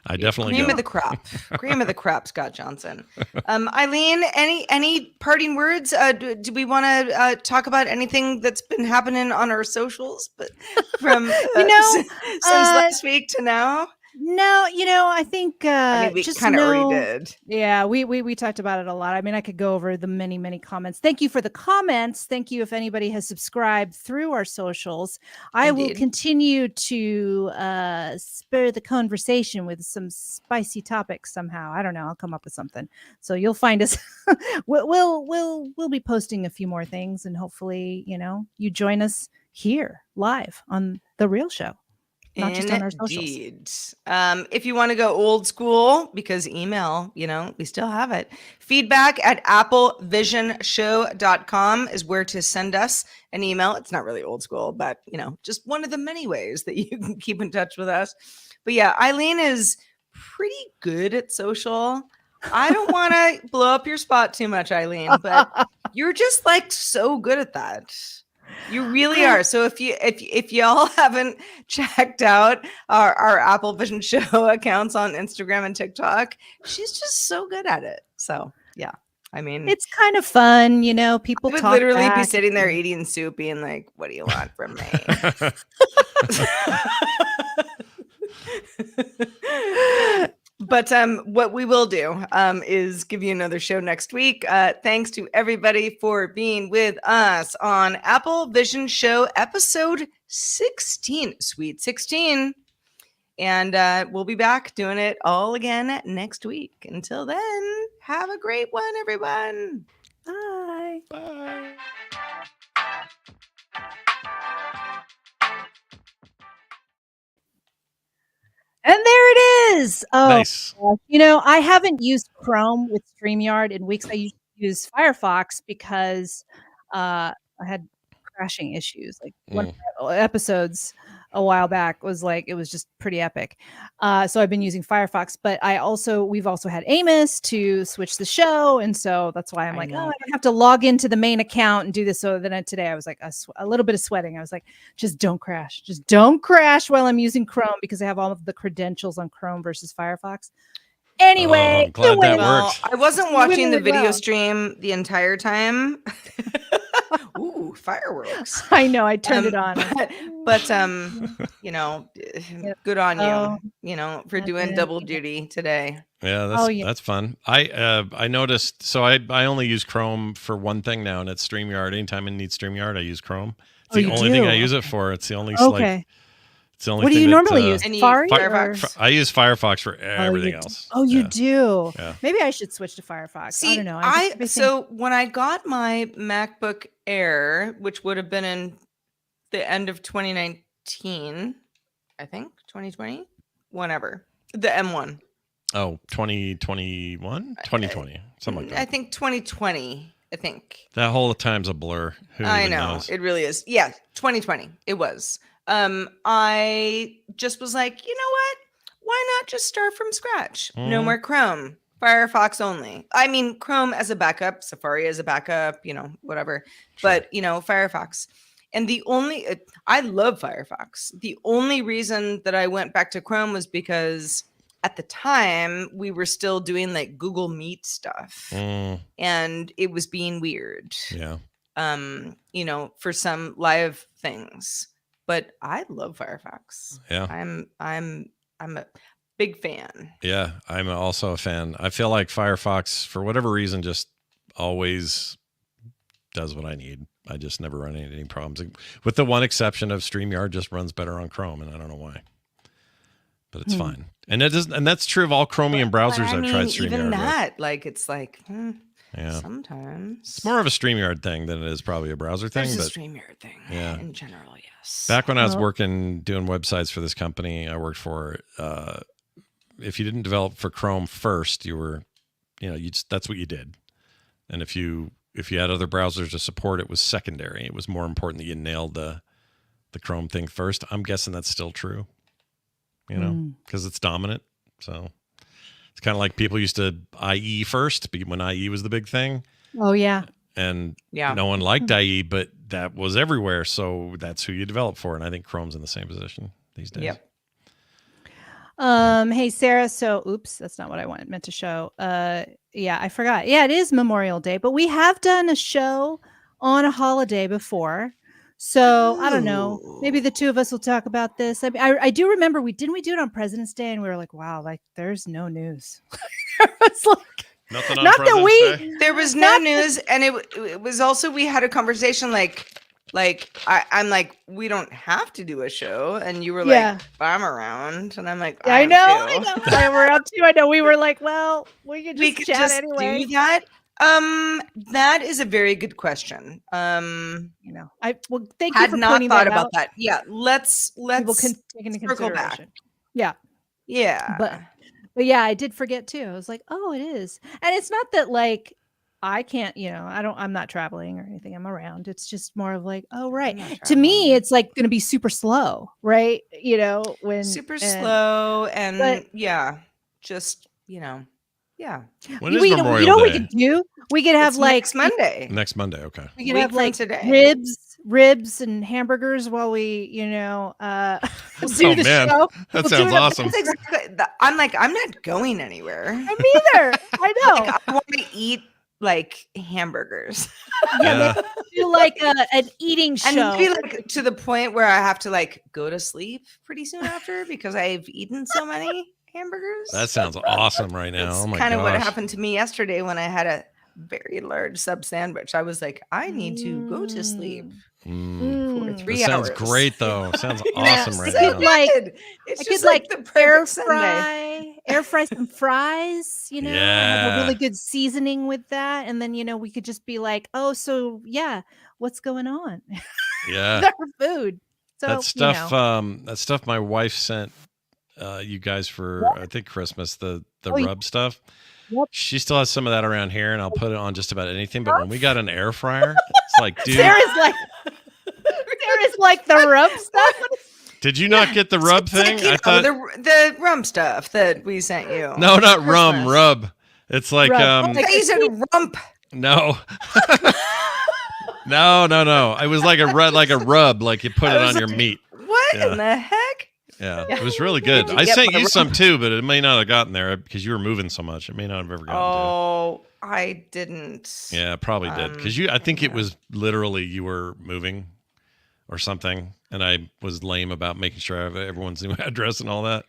I definitely cream of the crop. Cream of the crop, Scott Johnson. Eileen, any parting words? Do we want to talk about anything that's been happening on our socials? But from since last week to now. No, I think we kind of already did. Yeah, we talked about it a lot. I mean, I could go over the many comments. Thank you for the comments. Thank you if anybody has subscribed through our socials. I will continue to spur the conversation with some spicy topics somehow. I don't know. I'll come up with something. So you'll find us. we'll be posting a few more things, and hopefully, you join us here live on The Real Show. Not just on our socials. If you want to go old school, because email, we still have it. Feedback at applevisionshow.com is where to send us an email. It's not really old school, but just one of the many ways that you can keep in touch with us. But yeah, Eileen is pretty good at social. I don't want to blow up your spot too much, Eileen, but you're just so good at that. You really are. So if y'all haven't checked out our Apple Vision Show accounts on Instagram and TikTok, she's just so good at it. So yeah, I mean, it's kind of fun, people would literally be sitting there eating soup, being like, "What do you want from me?" But what we will do is give you another show next week. Thanks to everybody for being with us on Apple Vision Show episode 16, Sweet 16. And we'll be back doing it all again next week. Until then, have a great one, everyone. Bye. Bye. And there it is. Oh, nice. I haven't used Chrome with StreamYard in weeks. I used to use Firefox because I had crashing issues. Like one of the episodes a while back was it was just pretty epic. So I've been using Firefox, but we've also had Amos to switch the show. And so that's why I'm I don't have to log into the main account and do this. So then today I was a little bit of sweating. I was like, just don't crash. Just don't crash while I'm using Chrome, because I have all of the credentials on Chrome versus Firefox. Anyway, I'm glad that worked. I wasn't watching the video stream the entire time. Ooh, fireworks. I know, I turned it on. But good on you, for doing double duty today. Yeah, that's fun. I noticed, so I only use Chrome for one thing now, and it's StreamYard. Anytime I need StreamYard, I use Chrome. It's the only thing I use it for. It's the only it's the only what thing do you normally use? Firefox? I use Firefox for everything else. Oh, you do? Yeah. Maybe I should switch to Firefox. See, I don't know. So when I got my MacBook Air, which would have been in the end of 2019, I think, 2020, whenever, the M1. Oh, 2021? 2020, something like that. I think 2020, I think. That whole time's a blur. Who even knows? It really is. Yeah, 2020, it was. I just was like, you know what? Why not just start from scratch? No more Chrome. Firefox only. I mean, Chrome as a backup, Safari as a backup, whatever. Sure. But, Firefox. And I love Firefox. The only reason that I went back to Chrome was because at the time we were still doing like Google Meet stuff and it was being weird. Yeah. For some live things. But I love Firefox. Yeah. I'm a big fan. Yeah, I'm also a fan. I feel like Firefox, for whatever reason, just always does what I need. I just never run into any problems. With the one exception of StreamYard just runs better on Chrome, and I don't know why. But it's fine. And that's true of all Chromium browsers I've tried StreamYard even that, with. it's like sometimes. It's more of a StreamYard thing than it is probably a browser thing. There's but a StreamYard thing. Yeah. In general, yes. Back when I was doing websites for this company I worked for, if you didn't develop for Chrome first, you were, that's what you did. And if you had other browsers to support, it was secondary. It was more important that you nailed the Chrome thing first. I'm guessing that's still true, because it's dominant. So it's kind of like people used to IE first when IE was the big thing. Oh, yeah. And no one liked IE, but that was everywhere. So that's who you develop for. And I think Chrome's in the same position these days. Yep. Hey, Sarah. So, oops, that's not what I meant to show. Yeah, I forgot. Yeah, it is Memorial Day, but we have done a show on a holiday before. So I don't know. Maybe the two of us will talk about this. I do remember we do it on President's Day, and we were like, wow, like there's no news. It's like, nothing on not President's that Day? There was no news, and it was also, we had a conversation I'm like, we don't have to do a show, and you were like, I'm around, and I'm like, I know. We're out too. I know. We were like, well, we could we could chat just anyway. do that. That is a very good question. Thank you had for not pointing thought that about out. that. Yeah, let's Take into circle back. consideration. Yeah, but yeah, I did forget too. I was like, oh, it is, and it's not that like I can't, I'm not traveling or anything. I'm around. It's just more of like, oh, right. To me, it's like going to be super slow, right? When super slow and just, When Memorial is Day? Memorial We could do? We could have it's like next Monday. Next Monday, okay. We could Week have from like today. ribs and hamburgers while we, do the man. show. That sounds awesome. That's exactly. I'm like, I'm not going anywhere. Me neither. I know. Like, I want to eat like hamburgers. Yeah. Do like an eating show. And maybe like to the point where I have to like go to sleep pretty soon after because I've eaten so many hamburgers. That sounds awesome right now. That's Oh my kind of what gosh. happened to me yesterday when I had a very large sub sandwich. I was like, I need to go to sleep for 3 That hours. sounds great though. Sounds Yeah, awesome right so now. like- It's I just could like the perfect air fry some fries, have a Yeah. really good seasoning with that. And then, we could just be like, oh, so yeah, what's going on? Yeah. With our food. So That stuff my wife sent you guys for I think Christmas, the rub stuff. Yep. She still has some of that around here, and I'll put it on just about anything. But when we got an air fryer, it's like, dude, Sarah's like the rub stuff. did you not get the rub It's like, thing? I thought the rum stuff that we sent you. no, not rum, Christmas. rub. It's like Rub. I said rump. no. No. It was like a rub, like you put it on your meat. What Yeah. in the heck? Yeah, it was really good. Did you I get sent my you rub? some too, but it may not have gotten there because you were moving so much. It may not have ever gotten Oh, I didn't. to. Yeah, probably did because I think it was literally you were moving or something, and I was lame about making sure I have everyone's new address and all that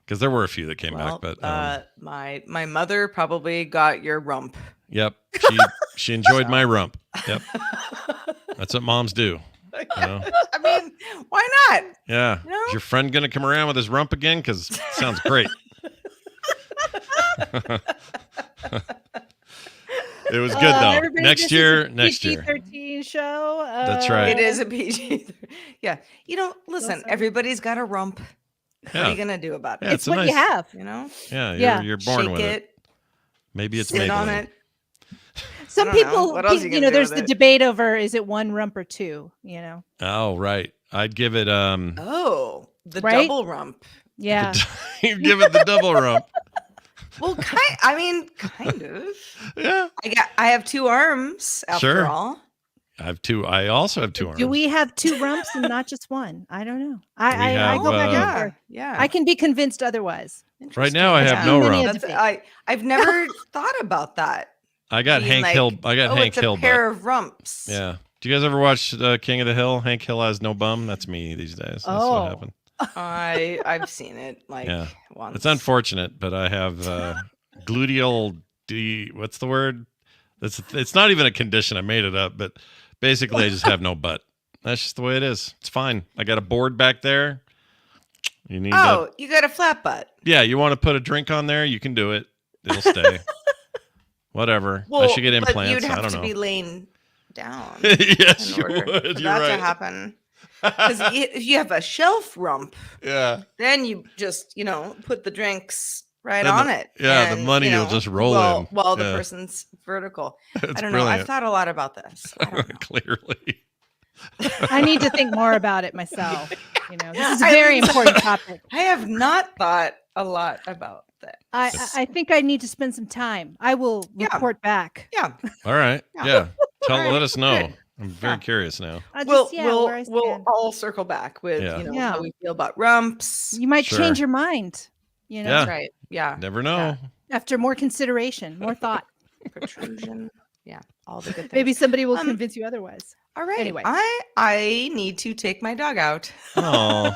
because there were a few that came Well, back. But my mother probably got your rump. yep, she enjoyed my rump. Yep, that's what moms do. I mean, why not? Yeah. No? Is your friend going to come around with his rump again? Because it sounds great. It was good, though. Everybody, Next this year. is a PG-13 show. That's right. It is a PG. Yeah. Listen, sorry. everybody's got a rump. What are Yeah. you going to do about it? Yeah, It's what you have. Yeah, Yeah. you're born Shake with it. it. Maybe it's Sit on Maybelline. it. Some I don't know. people, What else you gonna do there's with the it? debate over is it one rump or two, Oh, right. I'd give it Oh, the Right? double rump. Yeah. you give it the double rump. Well, kind of. Yeah. I have 2 arms after Sure. all. I also have 2 arms. Do we have 2 rumps and not just one? I don't know. I have, go back and yeah, forth. yeah. I can be convinced otherwise. Right now, I That's have too no many rump. of the I've never thought about that. I got being Hank like, Hill. I got Hank it's a Hill. pair of rumps. Yeah. Do you guys ever watch King of the Hill? Hank Hill has no bum. That's me these days. That's what happened. I've seen it Yeah. once. It's unfortunate, but I have gluteal what's the word? It's not even a condition. I made it up, but basically I just have no butt. That's just the way it is. It's fine. I got a board back there. You need you got a flat butt. Yeah, you want to put a drink on there, you can do it. It'll stay. Whatever. I should get implants. But you'd I have don't to know. be laying down. Yes, in you order would. for You're that to right. happen. Because if you have a shelf rump, Yeah. then you just put the drinks right Then on the- it. yeah, the and, money will just roll in. while the Yeah. person's vertical. It's I don't know. brilliant. I've thought a lot about this. I don't know. Clearly. I need to think more about it myself. This is a I very mean, important topic. I have not thought a lot about that. I think I need to spend some time. I will Yeah. report back. Yeah. All right. Yeah. Yeah. All right. Let us know. Good. I'm very Yeah. curious now. I'll We'll just, where I we'll stand. all circle back with Yeah. Yeah. how we feel about rumps. You might Sure. change your mind. Yeah. That's right. Yeah. Never know. After more consideration, more thought. Protrusion. Yeah. All the good things. Maybe somebody will Um, convince you otherwise. All right. Anyway. I need to take my dog out. Oh,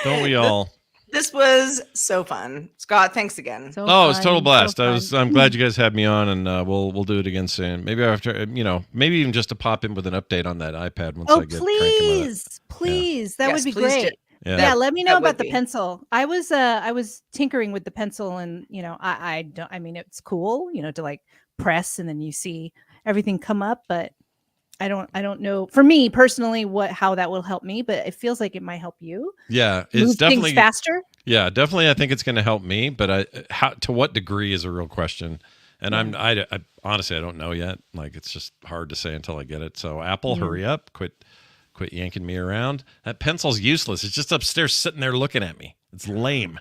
don't we all? This was so fun. Scott, thanks again. So Oh, it was total fun, blast. so I'm fun. glad you guys had me on, and we'll do it again soon. Maybe after, maybe even just to pop in with an update on that iPad once Oh, I get cranking with it. please. That Yes, would be please do. great. Yeah. Yeah, let me that know would about the be. pencil. I was tinkering with the pencil, and I don't. I mean, it's cool, to like press and then you see everything come up, but I don't know for me personally how that will help me, but it feels like it might help you. Yeah, it's move definitely things faster. Yeah, definitely. I think it's going to help me, but to what degree is a real question. And I honestly, I don't know yet. Like, it's just hard to say until I get it. So Apple, hurry up, quit yanking me around. That pencil's useless. It's just upstairs sitting there looking at me. It's lame.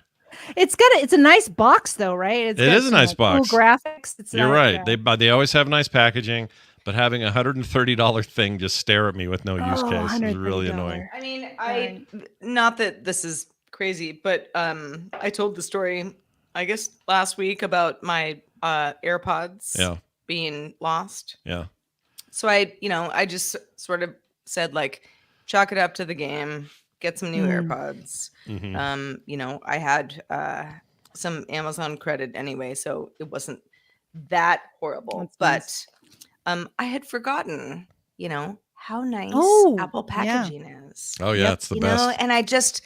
It's a nice box though, right? It is a nice box. Cool graphics. You're right. They always have nice packaging, but having a $130 thing just stare at me with no use case is really annoying. I mean, not that this is crazy, but I told the story, I guess, last week about my AirPods being lost. Yeah. So I just sort of said, like, chalk it up to the game, get some new AirPods. Mhm. I had some Amazon credit anyway, so it wasn't that horrible. That's but I had forgotten, how nice Oh, Apple yeah. packaging is. Oh yeah, it's the you best. know, and I just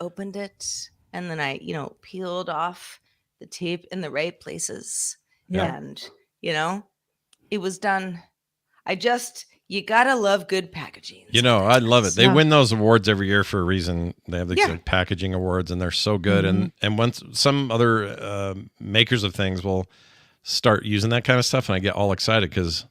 opened it, and then I peeled off the tape in the right places. Yeah. And it was done. You gotta love good packaging. I love it. They Yeah. win those awards every year for a reason. They have these Yeah. like, packaging awards, and they're so good. And once some other makers of things will start using that kind of stuff, and I get all excited because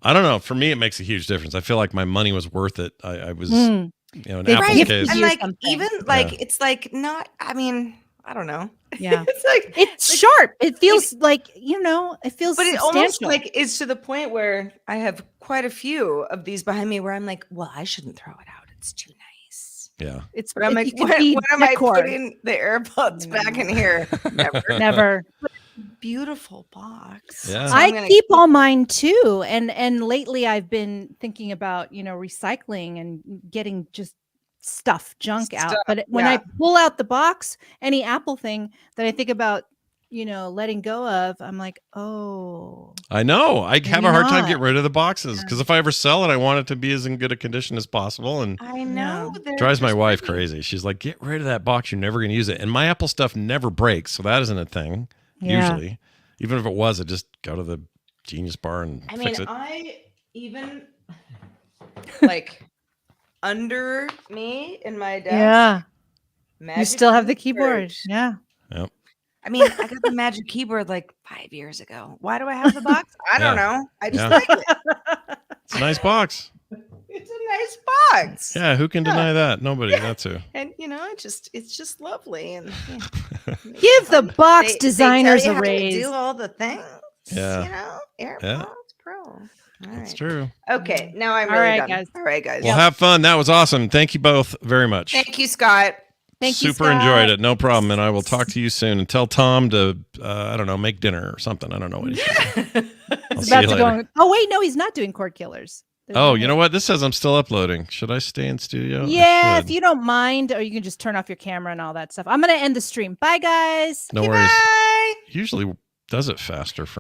I don't know. For me, it makes a huge difference. I feel like my money was worth it. I was, an They Apple's Right. case. And Here's like something. even like it's like not. I mean, I don't know. Yeah. It's like It's sharp. It feels like, it feels But it almost substantial. like is to the point where I have quite a few of these behind me where I'm like, well, I shouldn't throw it out. It's too nice. Yeah. It's But I'm it- like, you could when be am I decor. putting the AirPods back in here? Never. Never. Beautiful box. Yeah. So I'm I gonna keep all mine too, and lately I've been thinking about recycling and getting just junk out. Stuff, But when I yeah. pull out the box, any Apple thing that I think about letting go of, I'm like, oh, I know. I have Maybe a hard time not. getting rid of the boxes because if I ever sell it, I want it to be as in good a condition as possible. And I know. No. they're drives my just wife pretty. crazy. She's like, get rid of that box. You're never going to use it. And my Apple stuff never breaks. So that isn't a thing. Yeah. Usually, even if it was, I just go to the Genius Bar and I mean, fix it. I even like under me in my desk. yeah, you Magic still have the keyboard. Keyboard. Yeah, I mean, I got the Magic Keyboard like 5 years ago. Why do I have the box? I don't know. I just Yeah. like it. It's a nice box. It's a nice box. Yeah, who can deny that? Nobody. That's who. And it's just lovely. And Give the box designers they tell a you how to raise. do all the things. Yeah. AirPods Pro. All That's right. true. Okay, now I'm All really right, done. guys. All right, guys. Well, have fun. That was awesome. Thank you both very much. Thank you, Scott. Thank you, Super Scott. enjoyed it. No problem. And I will talk to you soon. And tell Tom to, I don't know, make dinner or something. I don't know what he's doing. I'll He's see about you to later. go. Oh wait, no, he's not doing Cord Killers. There's Oh, no you way. know what? This says I'm still uploading. Should I stay in studio? I Yeah, should. if you don't mind, or you can just turn off your camera and all that stuff. I'm gonna end the stream. Bye, guys. No worries. Bye. Usually does it faster for